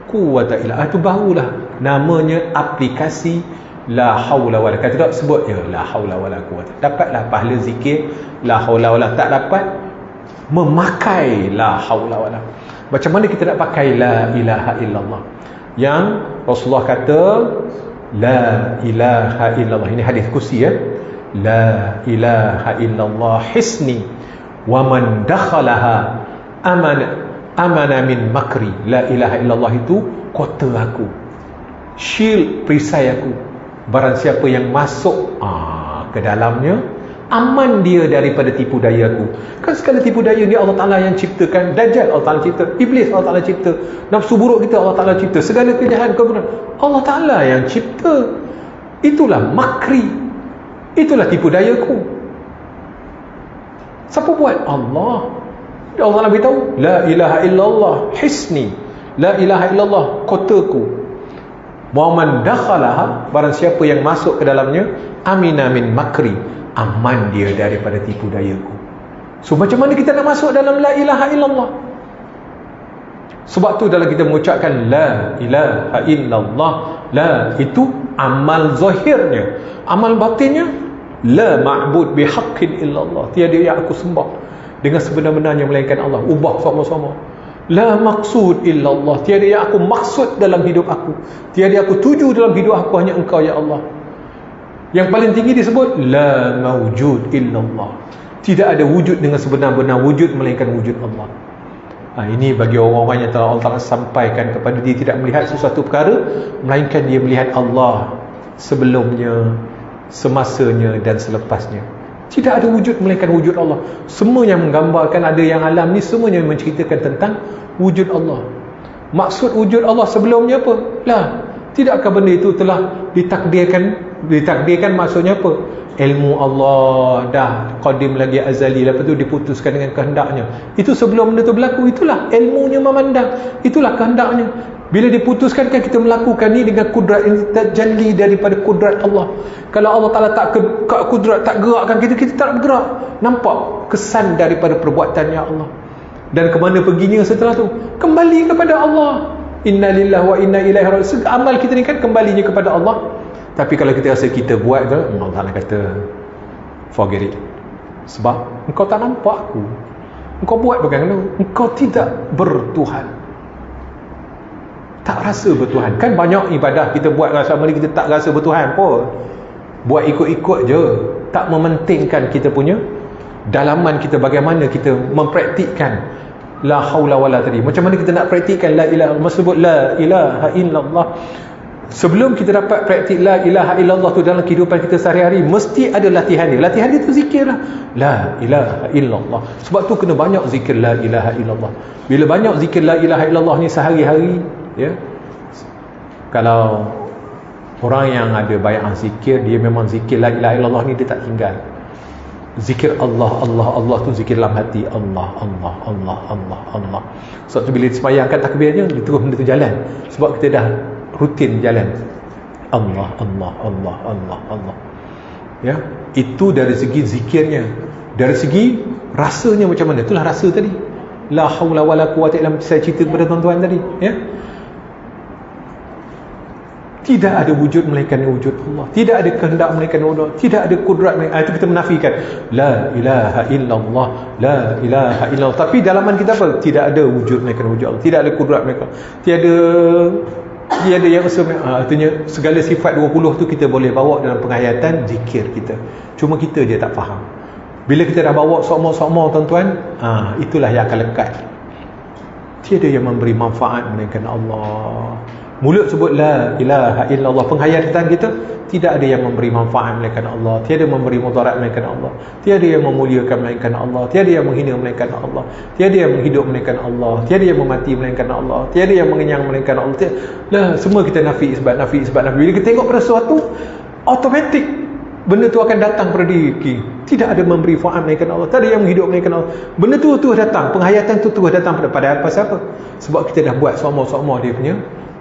quwwata illa. Itu barulah namanya aplikasi la haula wala. Kata tak sebut je la haula wala quwwata, dapatlah pahala zikir la haula wala. Tak dapat memakai la haula wala. Macam mana kita nak pakai la ilaha illallah? Yang Rasulullah kata la ilaha illallah, ini hadis kursi ya, la ilaha illallah hisni wa man dakhalaha amana min makri. La ilaha illallah itu kota aku, shield perisai aku. Barang siapa yang masuk ke dalamnya, aman dia daripada tipu daya aku. Kan segala tipu daya ni Allah Ta'ala yang ciptakan. Dajjal Allah Ta'ala cipta, Iblis Allah Ta'ala cipta, nafsu buruk kita Allah Ta'ala cipta, segala kejahatan keburukan Allah Ta'ala yang cipta. Itulah makri, itulah tipu dayaku. Siapa buat? Allah. Allah Ta'ala beritahu la ilaha illallah hisni, la ilaha illallah kotaku. Muhammad dakhalaha, barang siapa yang masuk ke dalamnya, amina min makri, aman dia daripada tipu dayaku. So macam mana kita nak masuk dalam la ilaha illallah? Sebab tu dalam kita mengucapkan la ilaha illallah, la itu amal zahirnya. Amal batinnya, la ma'bud bihaqqin illallah, tiada yang aku sembah dengan sebenar-benarnya melainkan Allah. Ubah sama-sama. La maqsud illallah, tiada yang aku maksud dalam hidup aku, tiada aku tuju dalam hidup aku, hanya engkau ya Allah. Yang paling tinggi disebut la mawjud illallah, tidak ada wujud dengan sebenar-benar wujud melainkan wujud Allah. Ini bagi orang-orang yang telah Allah Ta'ala sampaikan kepada dia tidak melihat sesuatu perkara melainkan dia melihat Allah sebelumnya, semasanya dan selepasnya. Tidak ada wujud melainkan wujud Allah. Semua yang menggambarkan ada yang alam ni, semuanya menceritakan tentang wujud Allah. Maksud wujud Allah sebelumnya apa? Lah, tidakkah benda itu telah ditakdirkan maksudnya apa? Ilmu Allah dah qadim lagi azali, lepas tu diputuskan dengan kehendaknya. Itu sebelum benda tu berlaku, itulah ilmunya memandang, itulah kehendaknya. Bila diputuskan kan kita melakukan ni dengan kudrat yang terjalli daripada kudrat Allah. Kalau Allah Ta'ala tak kudrat, tak gerakkan kita, kita tak bergerak. Nampak kesan daripada perbuatannya Allah. Dan ke mana perginya setelah tu? Kembali kepada Allah. Inna lillahi wa inna ilaihi raji'un. Amal kita ni kan kembalinya kepada Allah. Tapi kalau kita rasa kita buat ke, Allah Ta'ala kata forget it. Sebab engkau tak nampak aku, engkau buat bagaimana? Engkau tidak bertuhan, tak rasa bertuhan. Kan banyak ibadah kita buat rasa amal kita tak rasa bertuhan pun, buat ikut-ikut je, tak mementingkan kita punya dalaman kita, bagaimana kita mempraktikkan la haula wala tadi. Macam mana kita nak praktikkan la ilaha illallah? Sebut la ilaha illallah. Sebelum kita dapat praktik la ilaha illallah tu dalam kehidupan kita sehari-hari, mesti ada latihan dia. Latihan dia tu zikir lah, la ilaha illallah. Sebab tu kena banyak zikir la ilaha illallah. Bila banyak zikir la ilaha illallah ni sehari-hari, ya, kalau orang yang ada bayang zikir, dia memang zikir la ilaha illallah ni dia tak tinggal. Zikir Allah, Allah, Allah tu zikir dalam hati. Allah, Allah, Allah, Allah, Allah. Sebab tu bila semayangkan takbirnya, dia terus benda tu jalan. Sebab kita dah rutin jalan. Allah, Allah, Allah, Allah, Allah. Ya, itu dari segi zikirnya. Dari segi rasanya macam mana? Itulah rasa tadi. La haula wala quwwata illa billah, saya cerita kepada tuan-tuan tadi, ya. Tidak ada wujud melainkan wujud Allah. Tidak ada kehendak melainkan Allah. Tidak ada kudrat melainkan. Itu kita menafikan. La ilaha illallah. La ilaha illallah. Tapi dalaman kita apa? Tidak ada wujud melainkan wujud Allah. Tidak ada kudrat melainkan. Tiada yang artinya segala sifat 20 tu kita boleh bawa dalam penghayatan zikir kita. Cuma kita je tak faham. Bila kita dah bawa sokmo-sokmo tuan-tuan, itulah yang akan lekat. Tiada yang memberi manfaat melainkan Allah. Mulut sebut la ilaha illallah, penghayatan kita tidak ada yang memberi manfaat melainkan Allah, tiada memberi mudarat melainkan Allah, tiada yang memuliakan melainkan Allah, tiada yang menghina melainkan Allah, tiada yang menghidup melainkan Allah, tiada yang memati melainkan Allah, tiada yang mengenyang melainkan Allah. Lah, semua kita nafi sebab nafi. Bila kita tengok pada sesuatu, automatik benda tu akan datang pada diri kita. Tidak ada memberi manfaat melainkan Allah, tak ada yang menghidup melainkan Allah. Benda tu terus datang, penghayatan tu terus datang pada apa siapa? Sebab kita dah buat sokmo-sokmo dia punya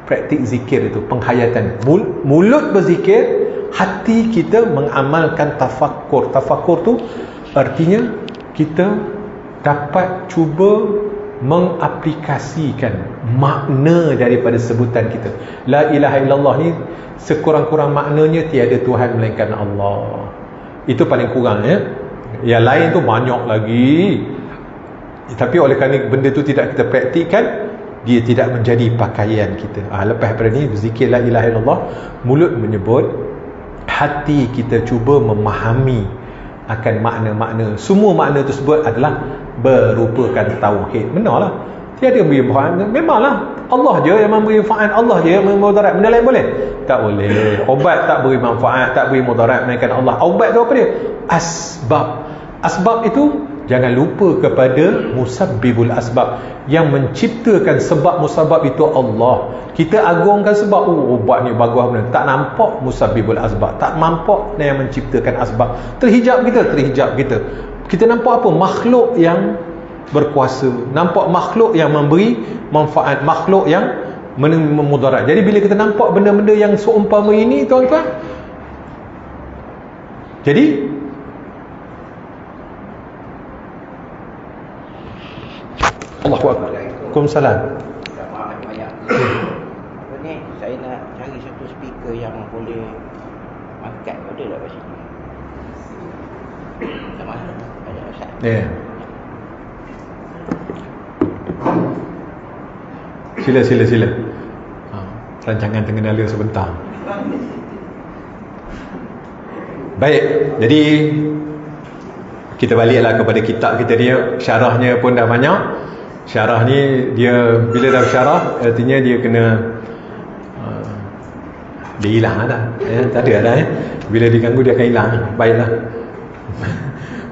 praktik zikir itu, penghayatan. Mulut berzikir, hati kita mengamalkan tafakkur. Tafakkur tu artinya kita dapat cuba mengaplikasikan makna daripada sebutan kita. La ilaha illallah ni sekurang-kurang maknanya tiada Tuhan melainkan Allah. Itu paling kurang ya. Yang lain tu banyak lagi. Tapi oleh kerana benda tu tidak kita praktikkan, dia tidak menjadi pakaian kita. Lepas daripada ni berzikir la ilaha illallah, mulut menyebut, hati kita cuba memahami akan makna-makna. Semua makna tersebut adalah berupakan tauhid. Benarlah. Tiada yang beri manfaat. Memanglah Allah je yang memberi manfaat, Allah je yang memberi mudarat. Benda lain boleh? Tak boleh. Obat tak beri manfaat, tak beri mudarat melainkan Allah. Obat tu apa dia? Asbab. Asbab itu jangan lupa kepada musabbibul asbab, yang menciptakan sebab musabab itu Allah. Kita agungkan sebab, ubat ni bagus benar. Tak nampak musabbibul asbab, tak nampak yang menciptakan asbab. Terhijab kita. Kita nampak apa? Makhluk yang berkuasa, nampak makhluk yang memberi manfaat, makhluk yang memudarat. Jadi bila kita nampak benda-benda yang seumpama ini tuan-tuan, jadi Allahu Akbar. Waalaikumsalam. Apa ni, saya nak cari satu speaker yang boleh angkat. Ada tak kat sini? Tak mahal. Ada Ustaz. Ya. Sila. Rancangan tengenala sebentar. Baik, jadi kita baliklah kepada kitab kita dia. Syarahnya pun dah banyak. Syarah ni dia bila dah syarah, artinya dia kena dia hilang dah. Tak ada dah. Bila diganggu dia akan hilang. Baiklah.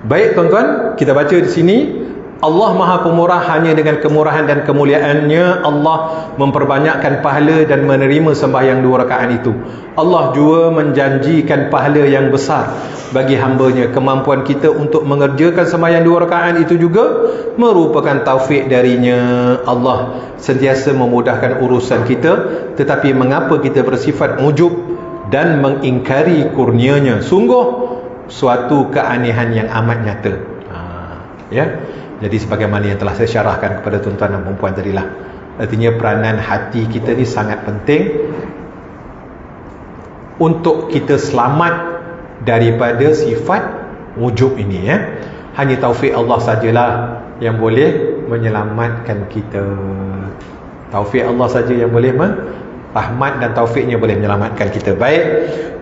Baik tuan-tuan, kita baca di sini, Allah Maha Pemurah, hanya dengan kemurahan dan kemuliaannya Allah memperbanyakkan pahala dan menerima sembahyang 2 rakaat itu. Allah juga menjanjikan pahala yang besar bagi hambanya. Kemampuan kita untuk mengerjakan sembahyang 2 rakaat itu juga merupakan taufik darinya. Allah sentiasa memudahkan urusan kita, tetapi mengapa kita bersifat ujub dan mengingkari kurnianya? Sungguh suatu keanehan yang amat nyata. Ya. Jadi sebagaimana yang telah saya syarahkan kepada tuan-tuan dan puan-puan tadilah, artinya peranan hati kita ni sangat penting untuk kita selamat daripada sifat wujub ini ya. Hanya taufik Allah sajalah yang boleh menyelamatkan kita. Taufik Allah saja yang boleh rahmat dan taufiknya boleh menyelamatkan kita. Baik,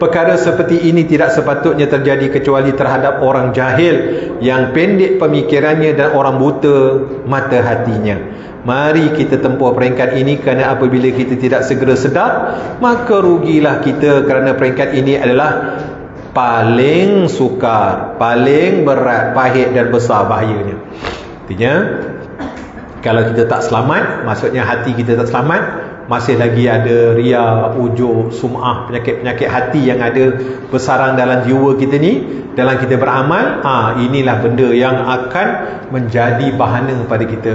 perkara seperti ini tidak sepatutnya terjadi kecuali terhadap orang jahil yang pendek pemikirannya dan orang buta mata hatinya. Mari kita tempuh peringkat ini, kerana apabila kita tidak segera sedar, maka rugilah kita, kerana peringkat ini adalah paling sukar, paling berat, pahit dan besar bahayanya. Artinya kalau kita tak selamat, maksudnya hati kita tak selamat, masih lagi ada ria, ujub, sum'ah, penyakit-penyakit hati yang ada bersarang dalam jiwa kita ni, dalam kita beramal. Inilah benda yang akan menjadi bahana pada kita.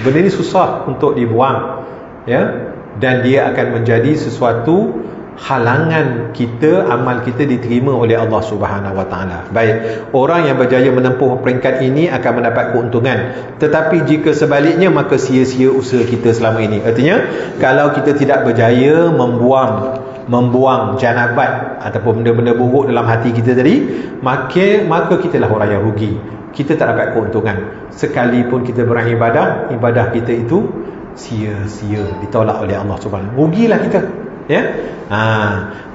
Benda ni susah untuk dibuang ya, dan dia akan menjadi sesuatu halangan kita, amal kita diterima oleh Allah Subhanahu Wa Taala. Baik, orang yang berjaya menempuh peringkat ini akan mendapat keuntungan. Tetapi jika sebaliknya, maka sia-sia usaha kita selama ini. Artinya, kalau kita tidak berjaya membuang membuang janabat ataupun benda-benda buruk dalam hati kita tadi, maka kita lah orang yang rugi. Kita tak dapat keuntungan. Sekalipun kita beribadah, ibadah kita itu sia-sia, ditolak oleh Allah Subhanahu. Rugilah kita, ya.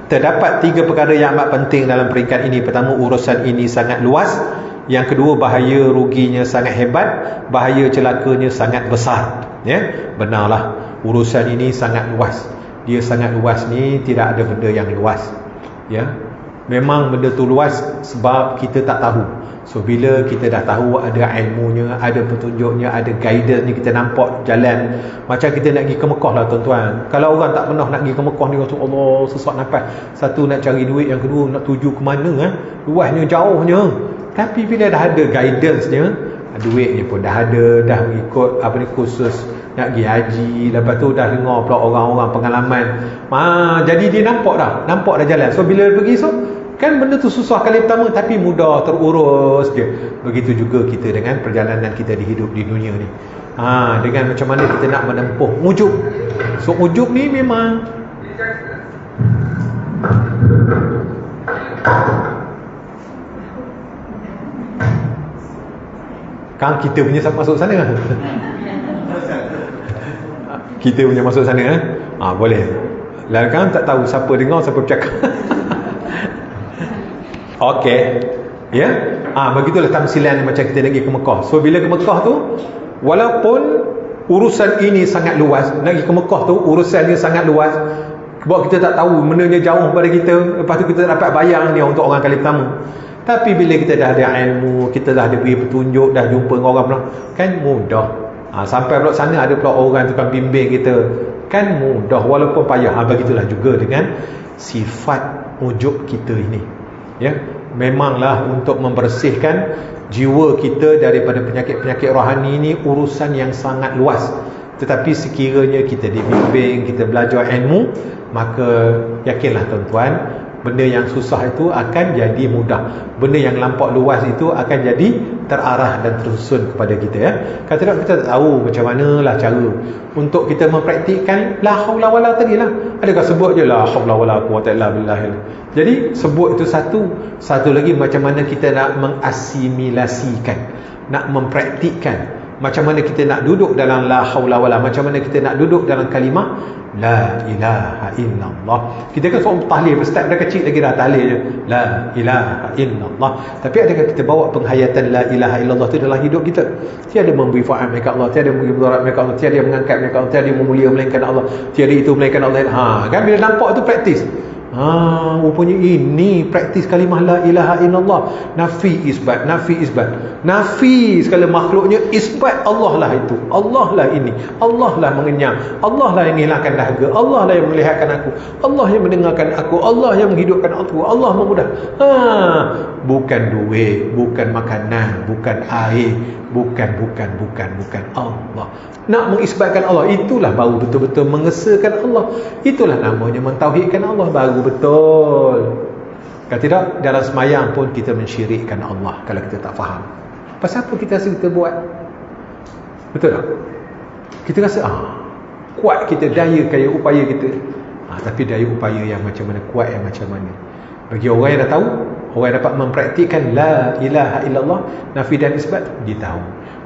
Terdapat 3 perkara yang amat penting dalam peringkat ini. Pertama, urusan ini sangat luas. Yang kedua, bahaya ruginya sangat hebat, bahaya celakanya sangat besar, ya. Benarlah, urusan ini sangat luas. Dia sangat luas ni, tidak ada benda yang luas, ya. Memang benda tu luas sebab kita tak tahu. So bila kita dah tahu, ada ilmunya, ada petunjuknya, ada guidance ni, kita nampak jalan. Macam kita nak pergi ke Mekah lah tuan-tuan. Kalau orang tak pernah nak pergi ke Mekah ni, Allah, sesak nafas. Satu nak cari duit, yang kedua nak tuju ke mana, luasnya, jauhnya. Tapi bila dah ada guidance-nya, duitnya pun dah ada, dah ikut kursus nak pergi haji, lepas tu dah dengar pula orang-orang pengalaman. Jadi dia nampak dah jalan. So bila pergi, so kan benda tu susah kali pertama, tapi mudah, terurus dia. Begitu juga kita dengan perjalanan kita di hidup di dunia ni. Dengan macam mana kita nak menempuh ujub. So ujub ni memang kan kita punya masuk sana. Kita punya masuk sana, boleh. Lalu kan tak tahu siapa dengar, siapa bercakap. Okey, ya. Begitulah tamsilan macam kita nak pergi ke Mekah. So bila ke Mekah tu, walaupun urusan ini sangat luas, nak pergi ke Mekah tu urusannya sangat luas, sebab kita tak tahu, menanya jauh pada kita. Lepas tu kita tak dapat bayang dia untuk orang kali pertama. Tapi bila kita dah ada ilmu, kita dah ada beri petunjuk, dah jumpa dengan orang pula, kan mudah. Sampai pula sana ada pula orang tukang bimbing kita, kan mudah walaupun payah. Begitulah juga dengan sifat ujub kita ini, ya. Memanglah untuk membersihkan jiwa kita daripada penyakit-penyakit rohani ini urusan yang sangat luas. Tetapi sekiranya kita dibimbing, kita belajar ilmu, maka yakinlah tuan-tuan, benda yang susah itu akan jadi mudah. Benda yang lampau luas itu akan jadi terarah dan tersusun kepada kita, ya. Kadang-kadang kita tak tahu macam manalah cara untuk kita mempraktikkan la haula wala tadi lah. Adakah sebut je la haula wala quwwata illa billah. Jadi sebut itu satu lagi macam mana kita nak mengasimilasikan, nak mempraktikkan. Macam mana kita nak duduk dalam la haula wala, macam mana kita nak duduk dalam kalimah la ilaha illallah. Kita kan seorang tahlil, start dari kecil lagi dah tahlil je, la ilaha illallah. Tapi adakah kita bawa penghayatan la ilaha illallah tu dalam hidup kita? Tiada memberi faat melainkan Allah, tiada memberi mudarat melainkan Allah, tiada mengangkat melainkan Allah, tiada memulia melainkan Allah, tiada itu melainkan Allah. Kan bila nampak tu praktis. Rupanya ini praktis kalimah la ilaha illallah. Nafi isbat, nafi isbat. Nafi segala makhluknya, isbat Allah lah itu. Allah lah ini. Allah lah mengenyang. Allah lah yang menghilangkan dahaga. Allah lah yang melihatkan aku. Allah yang mendengarkan aku. Allah yang menghidupkan aku. Allah memudah. Bukan duit, bukan makanan, bukan air, bukan Allah. Nak mengisbatkan Allah, itulah baru betul-betul mengesahkan Allah. Itulah namanya mentauhidkan Allah, baru betul. Kalau tidak, dalam semayang pun kita mensyirikkan Allah kalau kita tak faham. Pasal apa kita rasa kita buat? Betul tak? Kita rasa kuat kita, daya upaya kita. Tapi daya upaya yang macam mana, kuat yang macam mana? Bagi orang yang dah tahu, orang yang dapat mempraktikkan la ilaha illallah, nafi dan isbat, dia tahu.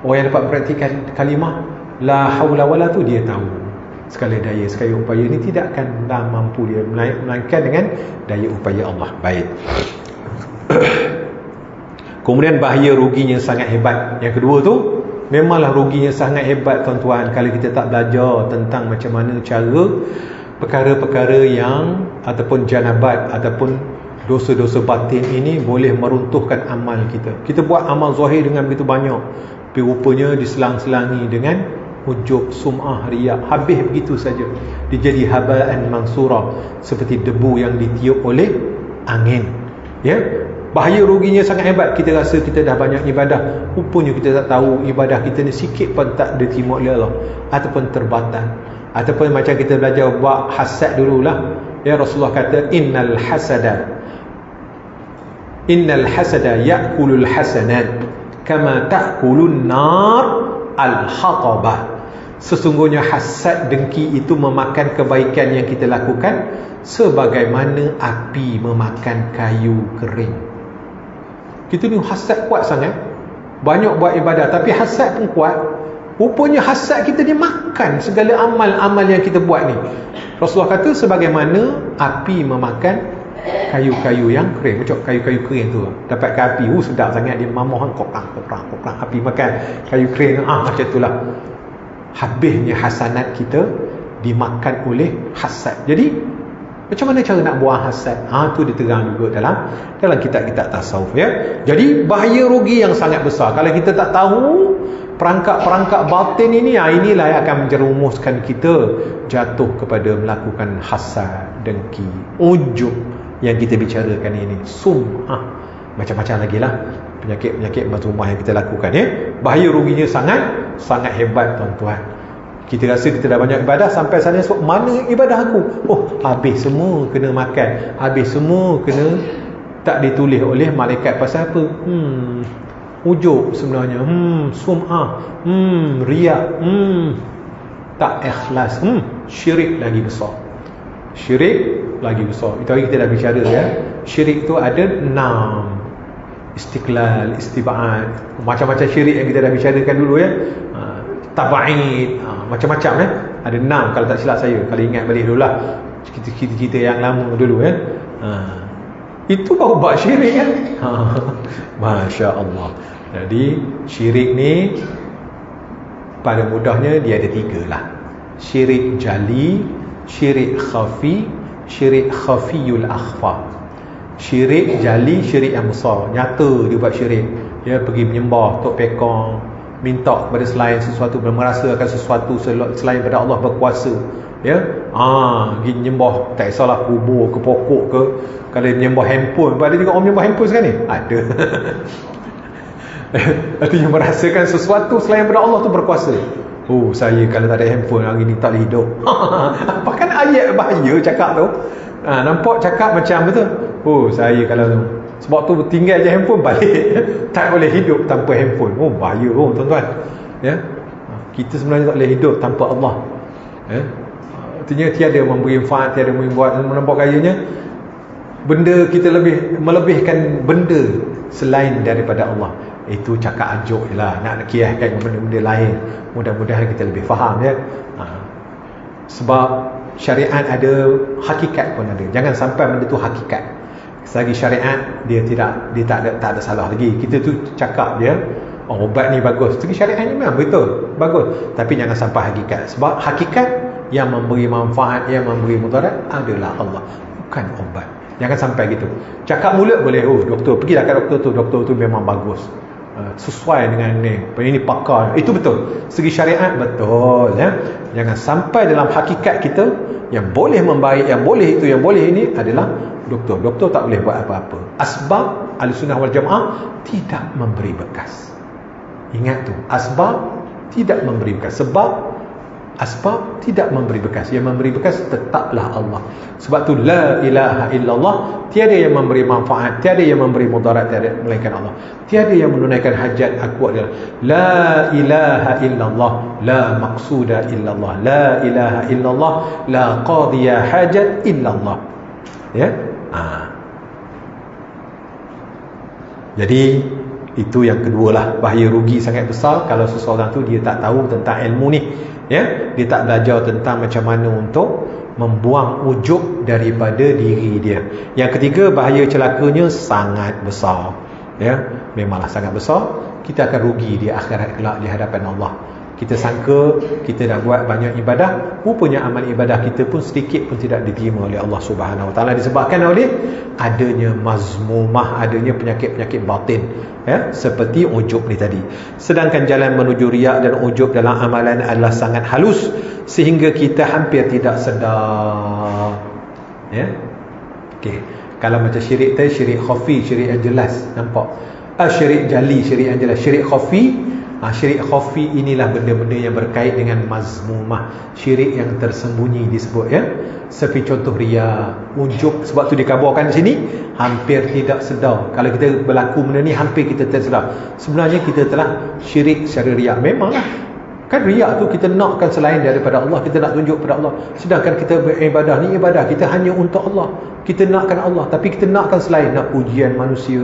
Orang yang dapat mempraktikkan kalimah la haula wala tu, dia tahu. Sekali daya, sekali upaya ni tidak akan mampu dia, melainkan dengan daya upaya Allah. Baik. Kemudian bahaya ruginya sangat hebat. Yang kedua tu, memanglah ruginya sangat hebat tuan-tuan kalau kita tak belajar tentang macam mana cara perkara-perkara yang ataupun janabat ataupun dosa-dosa batin ini boleh meruntuhkan amal kita. Kita buat amal zahir dengan begitu banyak, tapi rupanya diselang-selangi dengan ujub, sum'ah, riya. Habis begitu saja. Dia jadi haba'an mansura, seperti debu yang ditiup oleh angin. Ya, bahaya ruginya sangat hebat. Kita rasa kita dah banyak ibadah, rupanya kita tak tahu ibadah kita ni sikit pun tak diterima oleh Allah, ataupun terbatal. Ataupun macam kita belajar buat hasad dululah. Ya, Rasulullah kata innal hasada ya'kulul hasanat kama ta'kulun nar al-hatabah. Sesungguhnya hasad dengki itu memakan kebaikan yang kita lakukan sebagaimana api memakan kayu kering. Kita ni hasad kuat sangat, banyak buat ibadah tapi hasad pun kuat. Rupanya hasad kita dia makan segala amal-amal yang kita buat ni. Rasulullah kata sebagaimana api memakan kayu-kayu yang kering. Macam kayu-kayu kering tu dapatkan api, sedap sangat, dia mamoh koprang, api makan kayu kering. Macam itulah habisnya hasanat kita dimakan oleh hasad. Jadi macam mana cara nak buang hasad? Tu diterang juga dalam kitab-kitab tasawuf, ya. Jadi bahaya rugi yang sangat besar kalau kita tak tahu perangkap-perangkap batin ini. Inilah yang akan menjerumuskan kita jatuh kepada melakukan hasad, dengki, ujub yang kita bicarakan ini, sum'ah, macam-macam lagi lah penyakit-penyakit mazmumah yang kita lakukan, ya. Bahaya ruginya sangat hebat, tuan-tuan. Kita rasa kita dah banyak ibadah, sampai sana esok, mana ibadah aku? Habis semua kena makan, habis semua kena tak ditulis oleh malaikat. Pasal apa? Ujub sebenarnya, sum'ah, riak, tak ikhlas, syirik lagi besar. Syirik lagi besar. Itu hari kita dah bicara, ya. Syirik tu ada 6. Istiqlal, istiba'at, macam-macam syirik yang kita dah bicarakan dulu, ya. Taba'id, macam-macam, ya. Ada 6 kalau tak silap saya, kalau ingat balik dulu lah kita yang lama dulu, ya. Itu baru buat syirik, kan. Masya Allah. Jadi syirik ni pada mudahnya dia ada 3 lah. Syirik jali, syirik khafi, syirik khafiyul akhfa. Syirik jali, syirik yang besar, nyata dia buat syirik. Dia pergi menyembah tok pekong, minta kepada selain sesuatu, merasakan sesuatu selain pada Allah berkuasa, ya. Pergi menyembah, tak kisahlah kubur ke pokok ke. Kalau menyembah handphone, ada juga orang menyembah handphone sekarang ni, ada. Artinya merasakan sesuatu selain pada Allah tu berkuasa. Saya kalau tak ada handphone hari ni tak boleh hidup. Apa kan ayat bahaya cakap tu. Nampak cakap macam betul. Saya kalau sebab tu tinggal je handphone, balik tak boleh hidup tanpa handphone. Bahaya, tuan-tuan, ya. Kita sebenarnya tak boleh hidup tanpa Allah, ya. Artinya tiada memberi manfaat, tiada membuat, nampak gayanya benda kita melebihkan benda selain daripada Allah. Itu cakap ajuk je lah, nak kiaskan benda-benda lain. Mudah-mudahan kita lebih faham, ya. Sebab syariat ada, hakikat pun ada. Jangan sampai benda tu hakikat. Selagi syariat dia tak ada salah lagi. Kita tu cakap dia obat ni bagus, segi syariat ni memang betul bagus, tapi jangan sampai hakikat. Sebab hakikat yang memberi manfaat, yang memberi mudarat adalah Allah, bukan obat. Jangan sampai gitu. Cakap mulut boleh, doktor, pergilah kat doktor tu memang bagus, sesuai dengan ini pakar, itu betul. Segi syariat betul, ya. Jangan sampai dalam hakikat kita yang boleh membaik, yang boleh itu, yang boleh ini adalah doktor. Doktor tak boleh buat apa-apa. Asbab Ahlussunnah wal Jamaah tidak memberi bekas. Ingat tu, asbab tidak memberi bekas. Sebab asbab tidak memberi bekas. Yang memberi bekas tetaplah Allah. Sebab tu la ilaha illallah, tiada yang memberi manfaat, tiada yang memberi mudarat, tiada melainkan Allah. Tiada yang menunaikan hajat aku adalah la ilaha illallah, la maqsuda illallah, la ilaha illallah, la qadiya hajat illallah, ya. Jadi itu yang kedua lah, bahaya rugi sangat besar kalau seseorang tu dia tak tahu tentang ilmu ni, ya. Dia tak belajar tentang macam mana untuk membuang ujub daripada diri dia. Yang ketiga, bahaya celakanya sangat besar, ya. Memanglah sangat besar. Kita akan rugi di akhirat kelak di hadapan Allah. Kita sangka kita dah buat banyak ibadah, rupanya amal ibadah kita pun sedikit pun tidak diterima oleh Allah Subhanahu Wa Taala, disebabkan oleh adanya mazmumah, adanya penyakit-penyakit batin, ya, seperti ujub ni tadi. Sedangkan jalan menuju riak dan ujub dalam amalan adalah sangat halus sehingga kita hampir tidak sedar, ya. Okey, kalau macam syirik tadi, syirik khafi, syirik yang jelas, nampak. Syirik jali, syirik yang jelas. Syirik khafi, syirik khafi inilah benda-benda yang berkait dengan mazmumah, syirik yang tersembunyi disebut, ya. Seperti contoh riya, ujub. Sebab tu dikabarkan di sini hampir tidak sedar. Kalau kita berlaku benda ni hampir kita tak sedar. Sebenarnya kita telah syirik secara riya. Memanglah Kan riak tu kita nakkan selain daripada Allah, kita nak tunjuk pada Allah. Sedangkan kita beribadah ni, ibadah kita hanya untuk Allah. Kita nakkan Allah, tapi kita nakkan selain, nak pujian manusia,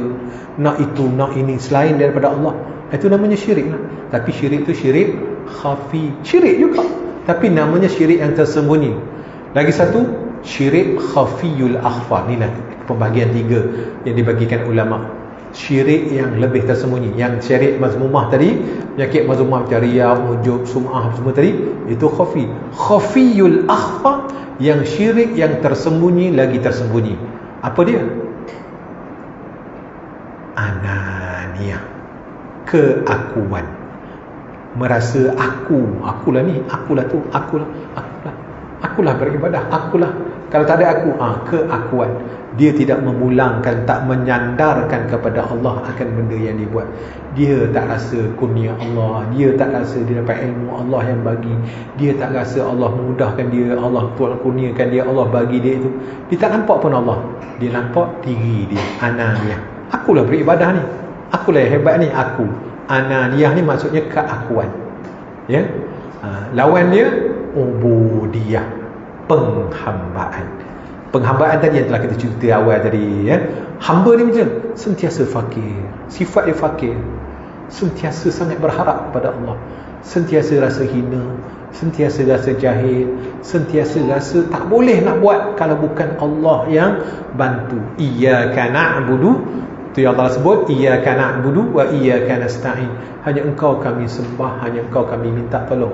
nak itu, nak ini selain daripada Allah. Itu namanya syirik lah. Tapi syirik tu syirik khafi. Syirik juga, tapi namanya syirik yang tersembunyi. Lagi satu, syirik khafiyul akhfa. Inilah pembahagian 3 yang dibagikan ulama. Syirik yang lebih tersembunyi. Yang syirik mazmumah tadi, penyakit mazmumah macam riya, ujub, sum'ah semua tadi, itu khafi. Khafiyul akhfa, yang syirik yang tersembunyi lagi tersembunyi. Apa dia? Ananiyah, keakuan. Merasa akulah ni, akulah tu, akulah beribadah, akulah. Kalau tak ada aku, keakuan. Dia tidak memulangkan, tak menyandarkan kepada Allah akan benda yang dibuat. Dia tak rasa kurnia Allah, dia tak rasa dia dapat ilmu Allah yang bagi, dia tak rasa Allah memudahkan dia, Allah kurniakan dia, Allah bagi dia itu. Dia tak nampak pun Allah. Dia nampak diri dia, ananiyah. Akulah beribadah ni, akulah yang hebat ni, aku. Ananiyah ni maksudnya keakuan. Ya. Lawan dia ubudiyah, penghambaan. Penghambaan tadi yang telah kita cerita awal tadi, ya. Hamba ni macam sentiasa fakir, sifat dia fakir, sentiasa sangat berharap kepada Allah, sentiasa rasa hina, sentiasa rasa jahil, sentiasa rasa tak boleh nak buat kalau bukan Allah yang bantu. Iyyaka na'budu, tu yang Allah sebut, iyyaka na'budu wa iyyaka nasta'in. Hanya engkau kami sembah, hanya engkau kami minta tolong.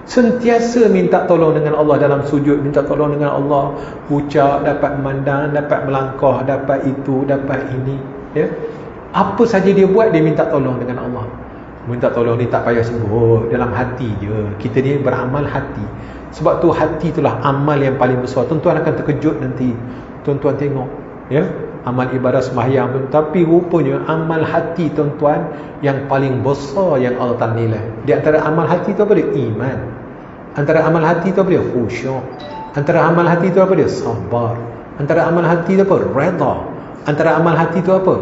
Sentiasa minta tolong dengan Allah dalam sujud, minta tolong dengan Allah, ucap, dapat memandang, dapat melangkah, dapat itu, dapat ini, ya. Apa saja dia buat, dia minta tolong dengan Allah. Minta tolong ni tak payah sebut, dalam hati je. Kita ni beramal hati. Sebab tu hati itulah amal yang paling besar. Tuan-tuan akan terkejut nanti. Tuan-tuan tengok, ya, amal ibadah sembahyang pun, tapi rupanya amal hati tuan-tuan yang paling besar yang Allah Ta'ala nilai. Di antara amal hati tu apa dia? Iman. Antara amal hati tu apa dia? Khusyuk. Antara amal hati tu apa dia? Sabar. Antara amal hati tu apa? Redha. Antara amal hati tu apa?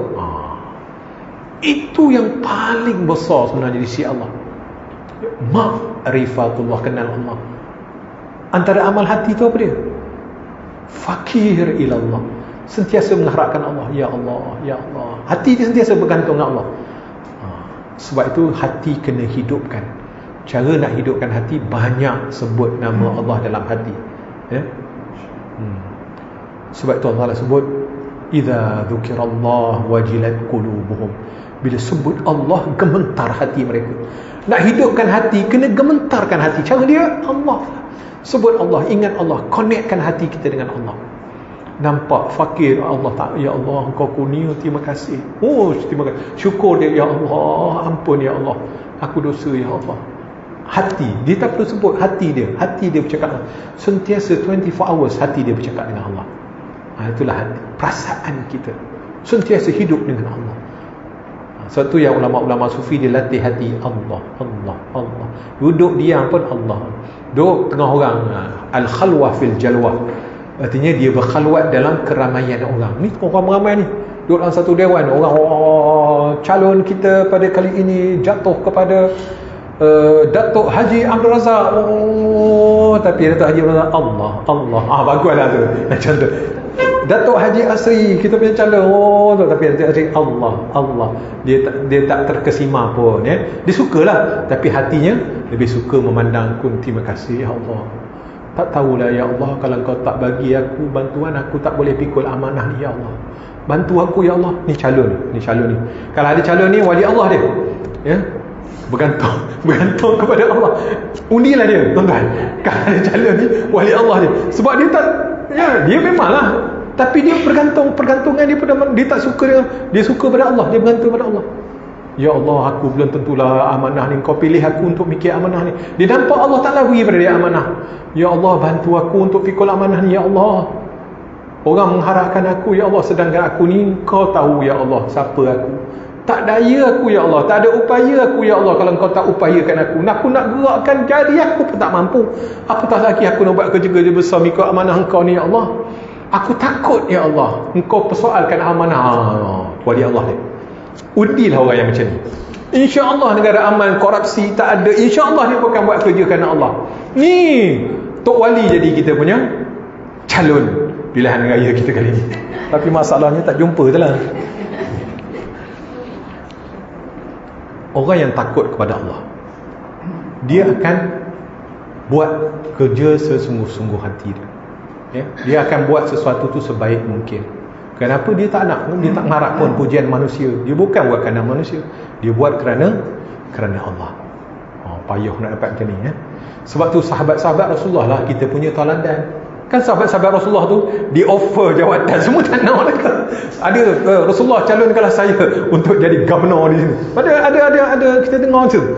Itu yang paling besar sebenarnya di sisi Allah. Ma'rifatullah, kenal Allah. Antara amal hati tu apa dia? Fakir ilallah, sentiasa mengharapkan Allah. Ya Allah, ya Allah. Hati dia sentiasa bergantung dengan Allah. Sebab itu hati kena hidupkan. Cara nak hidupkan hati, banyak sebut nama Allah dalam hati, ya? Sebab itu Allah sebut, idza dzukirallah wajilat qulubuhum. Bila sebut Allah, gementar hati mereka. Nak hidupkan hati, kena gementarkan hati. Cara dia, Allah. Sebut Allah, ingat Allah, connectkan hati kita dengan Allah. Nampak fakir, Allah tak, ya Allah engkau kurnia, terima kasih. Terima kasih. Syukur dia, ya Allah, ampun ya Allah, aku dosa ya Allah. Hati, dia tak perlu sebut, hati dia bercakap. Sentiasa 24 hours hati dia bercakap dengan Allah. Itulah hati, perasaan kita sentiasa hidup dengan Allah. Satu yang ulama-ulama sufi, dia latih hati Allah, Allah, Allah. Duduk diam pun Allah. Duduk tengah orang, al-khalwah fil jalwah. Artinya dia berkhalwat dalam keramaian orang. Ni orang ramai ni, duduk dalam satu dewan. Orang calon kita pada kali ini jatuh kepada Datuk Haji Abdul Razak. Tapi Datuk Haji Abdul Razak, Allah, Allah. Baguslah tu. Macam tu. Datuk Haji Asri, kita punya calon. Tapi Datuk Haji, Allah, Allah. Dia tak terkesima pun, ya. Dia sukalah, tapi hatinya lebih suka memandang kun, terima kasih ya Allah. Tak tahulah ya Allah, kalau kau tak bagi aku bantuan, aku tak boleh pikul amanah ni ya Allah. Bantu aku ya Allah. Ni calon ni. Kalau ada calon ni, wali Allah dia, ya. Bergantung kepada Allah. Undilah dia, tuan-tuan. Kalau ada calon ni, wali Allah dia. Sebab dia tak, ya, dia memanglah, tapi dia pergantungan dia pada, dia tak suka dia suka pada Allah, dia bergantung pada Allah. Ya Allah, aku belum tentulah amanah ni, kau pilih aku untuk mikir amanah ni. Dia nampak Allah Ta'ala beri pada dia amanah. Ya Allah, bantu aku untuk fikul amanah ni ya Allah. Orang mengharapkan aku ya Allah, sedangkan aku ni, kau tahu ya Allah siapa aku. Tak daya aku ya Allah, tak ada upaya aku ya Allah. Kalau kau tak upayakan aku nak gerakkan jari aku pun tak mampu. Apatah lagi aku nak buat kerja-kerja besar mikul amanah engkau ni ya Allah. Aku takut ya Allah, engkau persoalkan amanah. Wali Allah ni, undilah orang yang macam ni. InsyaAllah negara aman, korupsi tak ada, InsyaAllah dia bukan buat kerja kerana Allah. Ni Tok Wali jadi kita punya calon pilihan raya kita kali ni. Tapi masalahnya tak jumpa tu lah. Orang yang takut kepada Allah, dia akan buat kerja sesungguh-sungguh hati dia, ya? Dia akan buat sesuatu tu sebaik mungkin. Kenapa? Dia tak nak, dia tak mengharap pun pujian manusia. Dia bukan buat kerana manusia, dia buat kerana Allah. Payah nak dapat macam ni, ya? Sebab tu sahabat-sahabat Rasulullah lah kita punya teladan. Kan sahabat-sahabat Rasulullah tu di offer jawatan, semua tak nak mereka. Ada Rasulullah calonkanlah saya untuk jadi governor di sini. Ada kita dengar macam tu.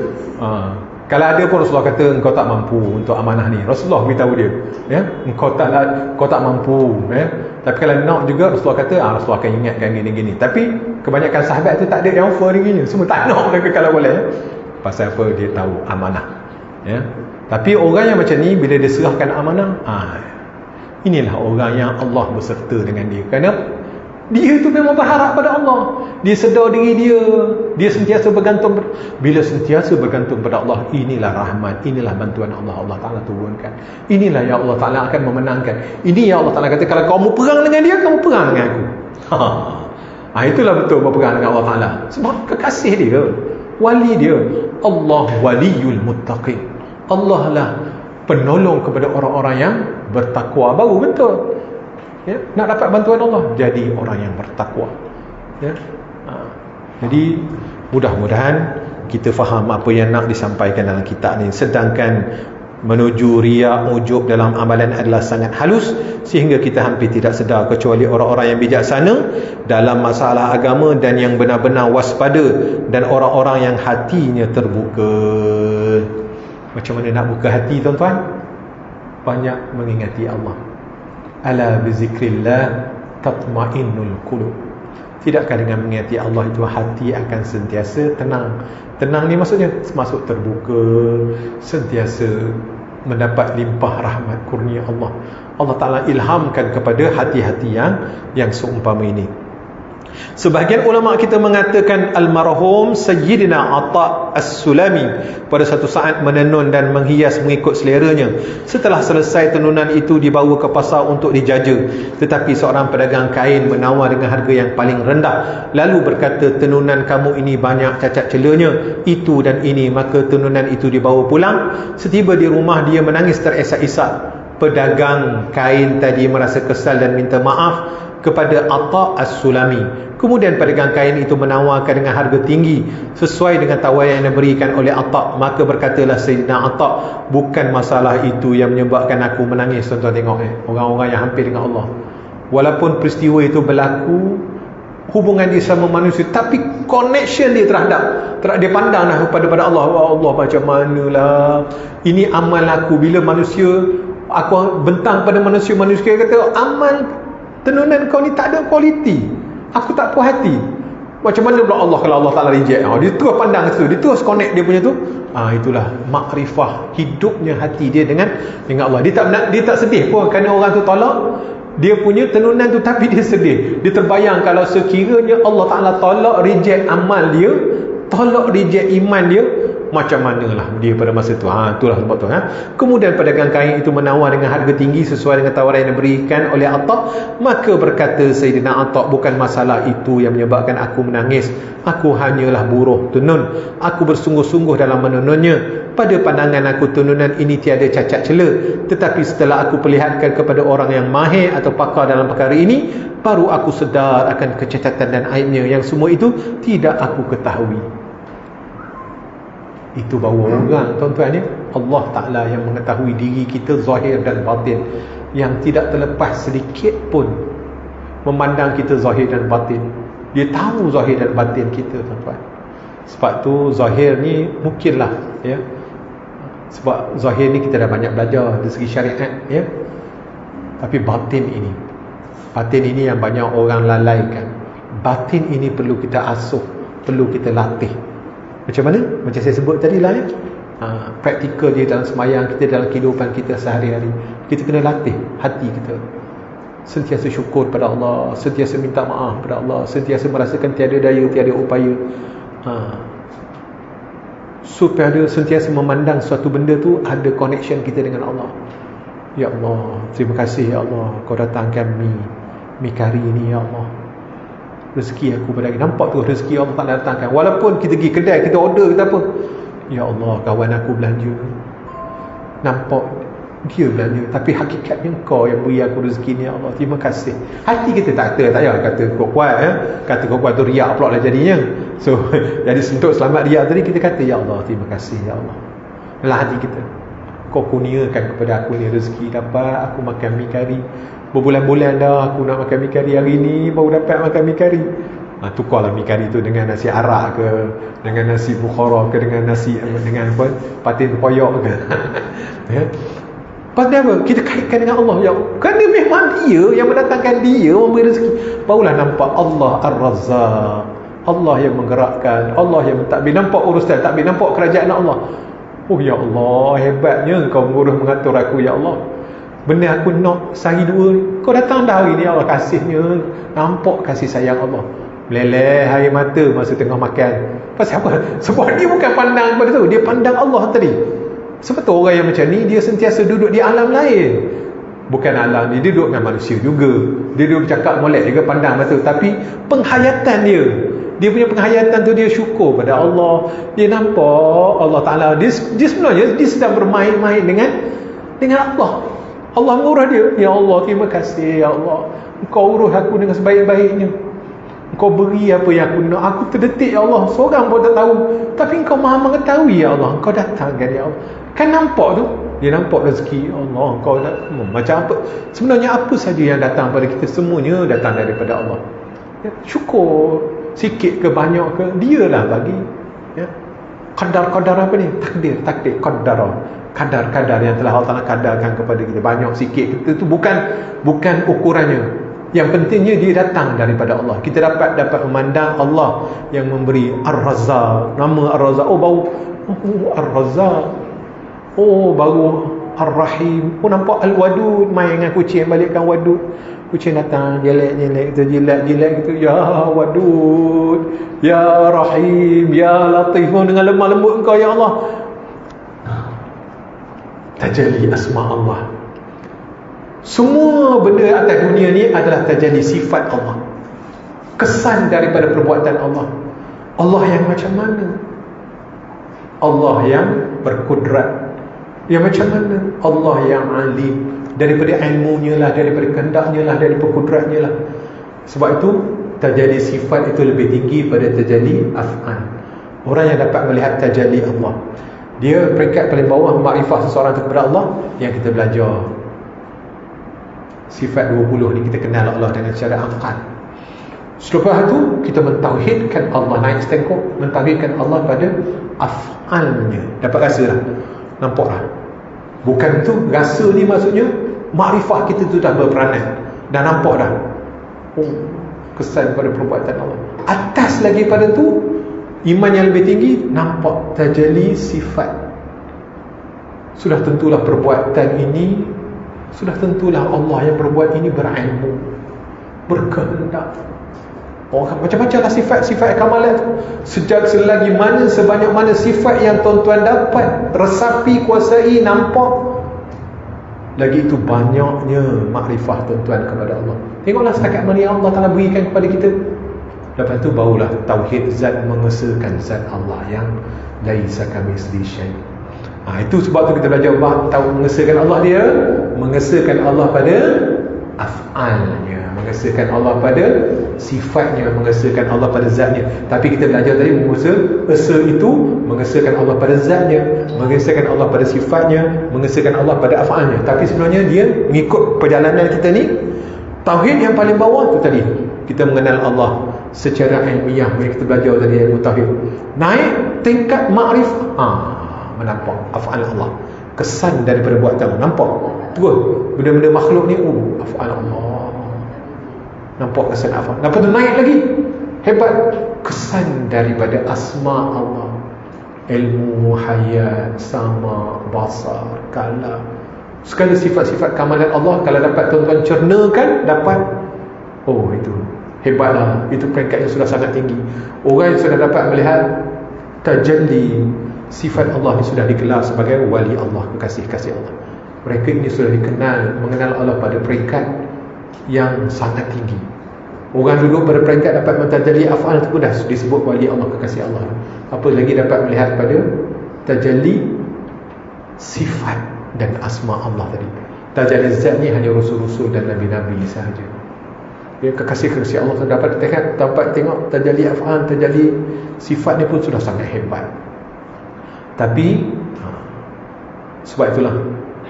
Kalau ada pun Rasulullah kata engkau tak mampu untuk amanah ni. Rasulullah beritahu dia, ya, engkau tak mampu, ya. Tapi kalau nak juga Rasulullah kata Rasulullah akan ingatkan gini-gini. Tapi kebanyakan sahabat tu tak ada yang offer gini, semua tak nak mereka kalau boleh, ya. Pasal apa? Dia tahu amanah, ya. Tapi orang yang macam ni bila dia serahkan amanah, inilah orang yang Allah berserta dengan dia. Kerana dia tu memang berharap pada Allah. Dia sedar diri dia sentiasa bergantung. Bila sentiasa bergantung pada Allah, inilah rahmat, inilah bantuan Allah Ta'ala turunkan. Inilah yang Allah Ta'ala akan memenangkan. Ini yang Allah Ta'ala kata, kalau kamu perang dengan dia, kamu perang dengan aku. Itulah betul berperang dengan Allah Ta'ala. Sebab kekasih dia, wali dia. Allah waliyul muttaqin. Allah lah penolong kepada orang-orang yang bertakwa. Baru betul, ya, nak dapat bantuan Allah, jadi orang yang bertakwa, ya. Jadi mudah-mudahan kita faham apa yang nak disampaikan dalam kitab ni. Sedangkan menuju riya, ujub dalam amalan adalah sangat halus, sehingga kita hampir tidak sedar, kecuali orang-orang yang bijaksana dalam masalah agama dan yang benar-benar waspada, dan orang-orang yang hatinya terbuka. Macam mana nak buka hati, tuan-tuan? Banyak mengingati Allah. Ala bizikrillah tatma'innul qulub. Tidakkah dengan mengingati Allah itu hati akan sentiasa tenang? Tenang ni maksudnya masuk terbuka, sentiasa mendapat limpah rahmat kurnia Allah. Allah Ta'ala ilhamkan kepada hati-hati yang seumpama ini. Sebahagian ulama kita mengatakan almarhum Sayyidina Atha As-Sulami pada satu saat menenun dan menghias mengikut seleranya. Setelah selesai tenunan itu dibawa ke pasar untuk dijaja, tetapi seorang pedagang kain menawar dengan harga yang paling rendah, lalu berkata, tenunan kamu ini banyak cacat celanya, itu dan ini. Maka tenunan itu dibawa pulang. Setiba di rumah dia menangis terisak-isak. Pedagang kain tadi merasa kesal dan minta maaf kepada Atha As-Sulami. Kemudian pedagang kain itu menawarkan dengan harga tinggi sesuai dengan tawaran yang diberikan oleh Atha. Maka berkatalah Sayyidina Atha, bukan masalah itu yang menyebabkan aku menangis. Tuan-tuan tengok, orang-orang yang hampir dengan Allah, walaupun peristiwa itu berlaku, hubungan dia sama manusia, tapi connection dia terhadap dia pandanglah kepada Allah. Allah macam manalah ini amal aku. Bila manusia, aku bentang pada manusia kata amal tenunan kau ni tak ada kualiti, aku tak puas hati. Macam mana pula Allah kalau Allah Ta'ala reject? Dia terus pandang itu, dia terus connect dia punya tu. Itulah makrifah, hidupnya hati dia dengan Allah. Dia tak sedih pun kerana orang tu tolak dia punya tenunan tu, tapi dia sedih. Dia terbayang kalau sekiranya Allah Ta'ala tolak reject amal dia, tolak reject iman dia, macam manalah dia pada masa tu. Itulah sebab tu. Kemudian pedagang kain itu menawar dengan harga tinggi sesuai dengan tawaran yang diberikan oleh Atha. Maka berkata Sayyidina Atha, bukan masalah itu yang menyebabkan aku menangis. Aku hanyalah buruh tenun. Aku bersungguh-sungguh dalam menenunnya. Pada pandangan aku tenunan ini tiada cacat cela. Tetapi setelah aku perlihatkan kepada orang yang mahir atau pakar dalam perkara ini, baru aku sedar akan kecacatan dan aibnya, yang semua itu tidak aku ketahui. Itu bawa orang, tuan-tuan, ya. Allah Ta'ala yang mengetahui diri kita zahir dan batin, yang tidak terlepas sedikit pun memandang kita zahir dan batin. Dia tahu zahir dan batin kita, tuan-tuan. Sebab tu zahir ni mungkinlah, ya. Sebab zahir ni kita dah banyak belajar dari segi syariat, ya. Tapi batin ini yang banyak orang lalaikan. Batin ini perlu kita asuh, perlu kita latih. Macam mana? Macam saya sebut tadi lah, ya. Praktikal dia dalam semayang kita, dalam kehidupan kita sehari-hari. Kita kena latih hati kita, sentiasa syukur pada Allah, sentiasa minta maaf pada Allah, sentiasa merasakan tiada daya, tiada upaya. supaya dia sentiasa memandang suatu benda tu ada connection kita dengan Allah. Ya Allah, terima kasih ya Allah, kau datangkan mi kari ni ya Allah. Rezeki aku bagi. Nampak tu rezeki Allah tak datangkan. Walaupun kita pergi kedai, kita order kita apa, ya Allah, kawan aku belanja, nampak dia belanja, tapi hakikatnya kau yang beri aku rezeki ni ya Allah, terima kasih. Hati kita tak payah kata kuat-kuat kata kuat-kuat tu riak pula lah jadinya. So jadi untuk selamat riak tadi kita kata ya Allah, terima kasih ya Allah. Dalam hati kita, kau kurniakan kepada aku ni rezeki, dapat aku makan mi kari. Berbulan-bulan dah aku nak makan mi kari, hari ni baru dapat makan mi kari. Tukarlah mi kari tu dengan nasi arak ke, dengan nasi bukhara ke, dengan nasi dengan apa, patin poyok ke. Ya. Pasal apa? Kita kaitkan dengan Allah, ya. Kerana memang dia yang mendatangkan, dia memberi rezeki. Barulah nampak Allah Ar-Razzaq, Allah yang menggerakkan, Allah yang mentadbir. Nampak urusan takbir, nampak kerajaan Allah. Oh ya Allah, hebatnya kau mengurus mengatur aku ya Allah. Benda aku nak sehari dua ni, kau datang dah hari ni ya Allah, kasihnya. Nampak kasih sayang Allah. Meleleh air mata masa tengah makan. Pasal apa? Sebab dia bukan pandang pada tu, dia pandang Allah tadi. Sebab tu orang yang macam ni, dia sentiasa duduk di alam lain. Bukan alam ni, dia duduk dengan manusia juga. Dia duduk bercakap molek juga, pandang mata. Tapi penghayatan dia punya penghayatan tu, dia syukur pada Allah. Dia nampak Allah Ta'ala, dia sebenarnya dia sedang bermain-main dengan Allah. Allah mengurus dia. Ya Allah, terima kasih ya Allah, Engkau urus aku dengan sebaik-baiknya. Engkau beri apa yang aku nak. Aku terdetik ya Allah, seorang pun tak tahu, tapi Engkau maha mengetahui ya Allah. Engkau datangkan ya Allah. Kan nampak tu, dia nampak rezeki Allah. Engkau macam apa, sebenarnya apa saja yang datang pada kita, semuanya datang daripada Allah. Ya, syukur sikit ke banyak ke, dia lah bagi. Ya. Kadar-kadar apa ni? Takdir, kadar yang telah Allah Ta'ala kadarkan kepada kita. Banyak sikit itu bukan ukurannya. Yang pentingnya dia datang daripada Allah. Kita dapat memandang Allah yang memberi Ar-Razzaq. Nama Ar-Razzaq, Ar-Razzaq, baru Ar-Rahim. Nampak Al-Wadud, main dengan kucing, balikkan Wadud. Kucing datang, jelek-jelek kita, jilat-jilat gitu. Ya Wadud, Ya Rahim, Ya Latif. Dengan lemah lembut Engkau ya Allah. Tajalli asma Allah. Semua benda atas dunia ni adalah tajalli sifat Allah, kesan daripada perbuatan Allah. Allah yang macam mana? Allah yang berkudrat. Yang macam mana? Allah yang alim. Daripada ilmunya lah, daripada kehendaknya lah, daripada kudratnya lah. Sebab itu tajalli sifat itu lebih tinggi pada tajalli af'al. Orang yang dapat melihat tajalli Allah, dia peringkat paling bawah makrifah seseorang kepada Allah yang kita belajar. Sifat 20 ni kita kenal Allah dengan cara akal. Selepas itu kita mentauhidkan Allah, naik setengkok, mentauhidkan Allah pada af'alnya. Dapat rasa dah, nampak dah. Bukan tu, rasa ni maksudnya makrifah kita tu dah berperanan, dah nampak dah kesan pada perbuatan Allah. Atas lagi pada tu, iman yang lebih tinggi, nampak tajalli sifat. Sudah tentulah perbuatan ini, sudah tentulah Allah yang berbuat ini berilmu, berkehendak. Macam-macam lah sifat-sifat kamalat tu. Selagi mana, sebanyak mana sifat yang tuan-tuan dapat resapi, kuasai, nampak, lagi itu banyaknya makrifah tuan-tuan kepada Allah. Tengoklah setakat mana yang Allah Ta'ala berikan kepada kita. Lepas tu barulah tauhid zat, mengesahkan zat Allah yang laisa kamitslihi syai'. Itu sebab tu kita belajar tahu mengesahkan Allah, dia mengesahkan Allah pada af'alnya, mengesahkan Allah pada sifatnya, mengesahkan Allah pada zatnya. Tapi kita belajar tadi mengesah itu mengesahkan Allah pada zatnya, mengesahkan Allah pada sifatnya, mengesahkan Allah pada af'alnya. Tapi sebenarnya dia mengikut perjalanan kita ni. Tauhid yang paling bawah tu tadi, kita mengenal Allah secara ilmiah, yang kita belajar tadi, ilmu tauhid. Naik tingkat makrifah, menampak af'al Allah, kesan daripada buatan. Nampak terus benda-benda makhluk ni, af'al Allah, nampak kesan af'al. Lepas tu naik lagi hebat, kesan daripada asma Allah, ilmu, hayat, sama, basar, kalam, segala sifat-sifat kamalan Allah. Kalau dapat tuan-tuan cernakan, dapat, itu hebatlah. Itu peringkat yang sudah sangat tinggi. Orang yang sudah dapat melihat tajalli sifat Allah ini sudah digelar sebagai wali Allah, kekasih-kasih Allah. Mereka ini sudah mengenal Allah pada peringkat yang sangat tinggi. Orang duduk pada peringkat dapat mentajalli af'al itu pun dah disebut wali Allah, kekasih Allah. Apa lagi dapat melihat pada tajalli sifat dan asma Allah tadi. Tajalli zat ni hanya rasul-rasul dan nabi-nabi sahaja. Ya, kekasih-kekasih Allah dapat tengok tajalli af'al, tajalli sifat ni pun sudah sangat hebat. Tapi sebab itulah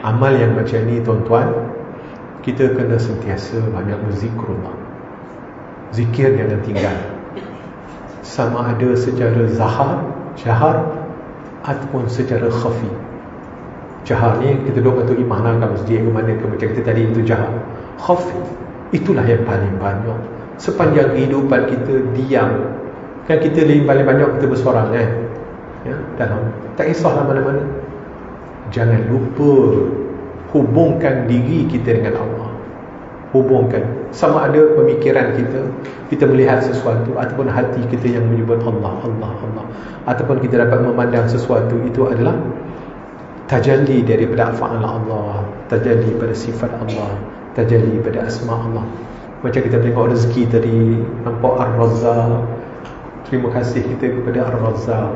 amal yang macam ni tuan-tuan, kita kena sentiasa banyak berzikrullah. Zikir jangan tinggal, sama ada secara jahar ataupun secara khafi. Jahar ni kita duduk untuk imam ke masjid ke mana ke, macam kita tadi, itu jahar. Khafi itulah yang paling banyak. Sepanjang kehidupan kita diam, kan kita paling banyak kita bersorang kan, ya, dalam tak kisahlah mana-mana. Jangan lupa hubungkan diri kita dengan Allah. Hubungkan, sama ada pemikiran kita melihat sesuatu, ataupun hati kita yang menyebut Allah, Allah, Allah, ataupun kita dapat memandang sesuatu, itu adalah tajalli daripada af'al Allah, tajalli pada sifat Allah, tajalli pada asma Allah. Macam kita tengok rezeki tadi, nampak Ar-Razzaq, terima kasih kita kepada Ar-Razzaq.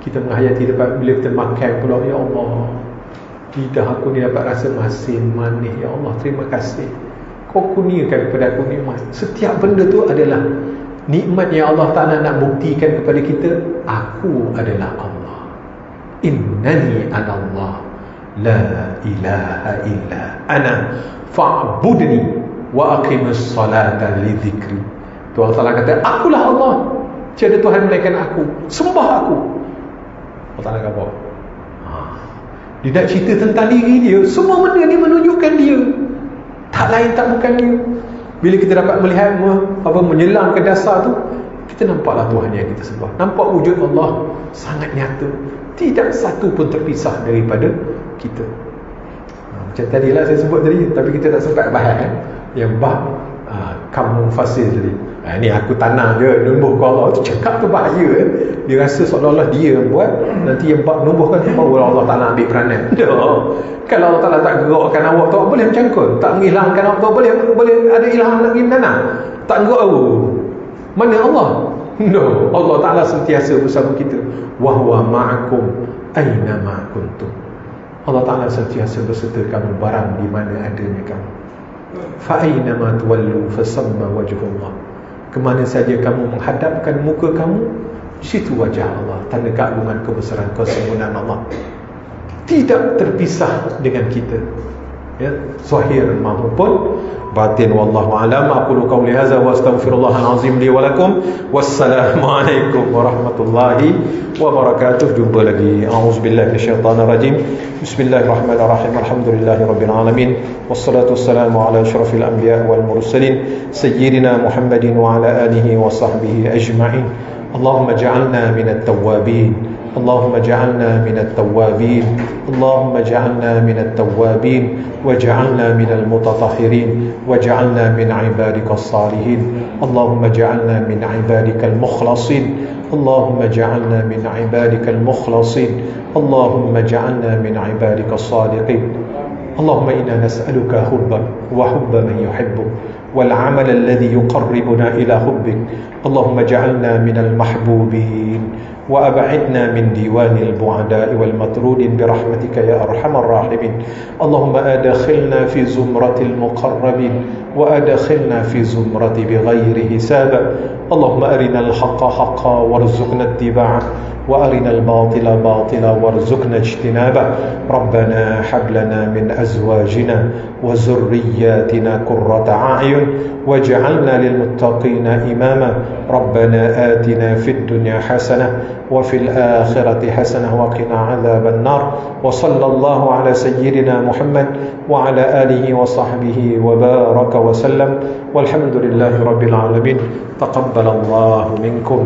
Kita menghayati dapat, bila kita makan pula, ya Allah, lidah aku ni dapat rasa masin, manis, ya Allah, terima kasih. Kau kurniakan kepada aku nikmat. Setiap benda tu adalah nikmat yang Allah Ta'ala nak buktikan kepada kita, aku adalah Allah. Innani anallah, la ilaha illa ana fa'budni wa aqimus salata li dhikri. Tu Allah Ta'ala kata, akulah Allah, tiada Tuhan melainkan aku, sembah aku. Allah Ta'ala kata, dia nak cerita tentang diri dia, semua benda ni menunjukkan dia, tak lain tak bukan dia. Bila kita dapat melihat menyelam ke dasar tu, kita nampaklah Tuhan yang kita sembah. Nampak wujud Allah sangat nyata, tidak satu pun terpisah daripada kita. Macam tadilah saya sebut tadi, tapi kita tak sempat bahas yang bab kamu fasil tadi. Ni aku tanam je, numbuh ke Allah. Itu cakap tu bahaya. Dia rasa seolah-olah dia buat, nanti yang bab numbuhkan tu baru Allah Ta'ala ambil peranan. Kalau Allah Ta'ala tak gerakkan awak tu, boleh macam tu. Tak menghilangkan awak tu, boleh ada ilham nak pergi tanam. Tak gerak mana Allah? Allah Ta'ala sentiasa bersama kita. Wa huwa ma'akum aina ma kuntum. Allah Ta'ala sentiasa berserta kamu barang di mana adanya kamu. Fa aina ma tuwallu fasamma wajhullah. Kemana saja kamu menghadapkan muka kamu, di situ wajah Allah, tanda keagungan, kebesaran, kesempurnaan Allah. Tidak terpisah dengan kita, ya, zahir maupun batin. Wallahu a'lam. Aqulu qawli hadza wa astaghfirullahal azim li wa lakum. Wassalamu alaikum warahmatullahi wabarakatuh. Jumpa lagi. A'udzubillahi minasyaitanir rajim. Bismillahirrahmanirrahim. Alhamdulillahirabbil alamin. Wassalatu wassalamu ala asyrafil anbiya wal mursalin sayyidina Muhammadin wa ala alihi wa sahbihi ajma'in. Allahumma ij'alna minat tawwabin. اللهم اجعلنا من التوابين. اللهم اجعلنا من التوابين واجعلنا من المتطهرين واجعلنا من عبادك الصالحين. اللهم اجعلنا من عبادك المخلصين. اللهم اجعلنا من عبادك المخلصين. اللهم اجعلنا من عبادك الصادقين. اللهم إنا نسألك حبك وحب من يحبك والعمل الذي يقربنا إلى حبك. اللهم اجعلنا من المحبوبين وأبعدنا من ديوان البعداء والمطرودين برحمتك يا أرحم الراحمين. اللهم أدخلنا في زمرة المقربين وأدخلنا في زمرة بغير حساب. اللهم أرنا الحق حقا وارزقنا اتباعه وأرنا الباطل باطلا وارزقنا اجتنابه. ربنا هب لنا من أزواجنا وذرياتنا قرة أعين واجعلنا للمتقين إماما. ربنا آتنا في الدنيا حسنة وفي الآخرة حسنة وقنا عذاب النار. وصلى الله على سيدنا محمد وعلى آله وصحبه وبارك وسلم والحمد لله رب العالمين. تقبل الله منكم.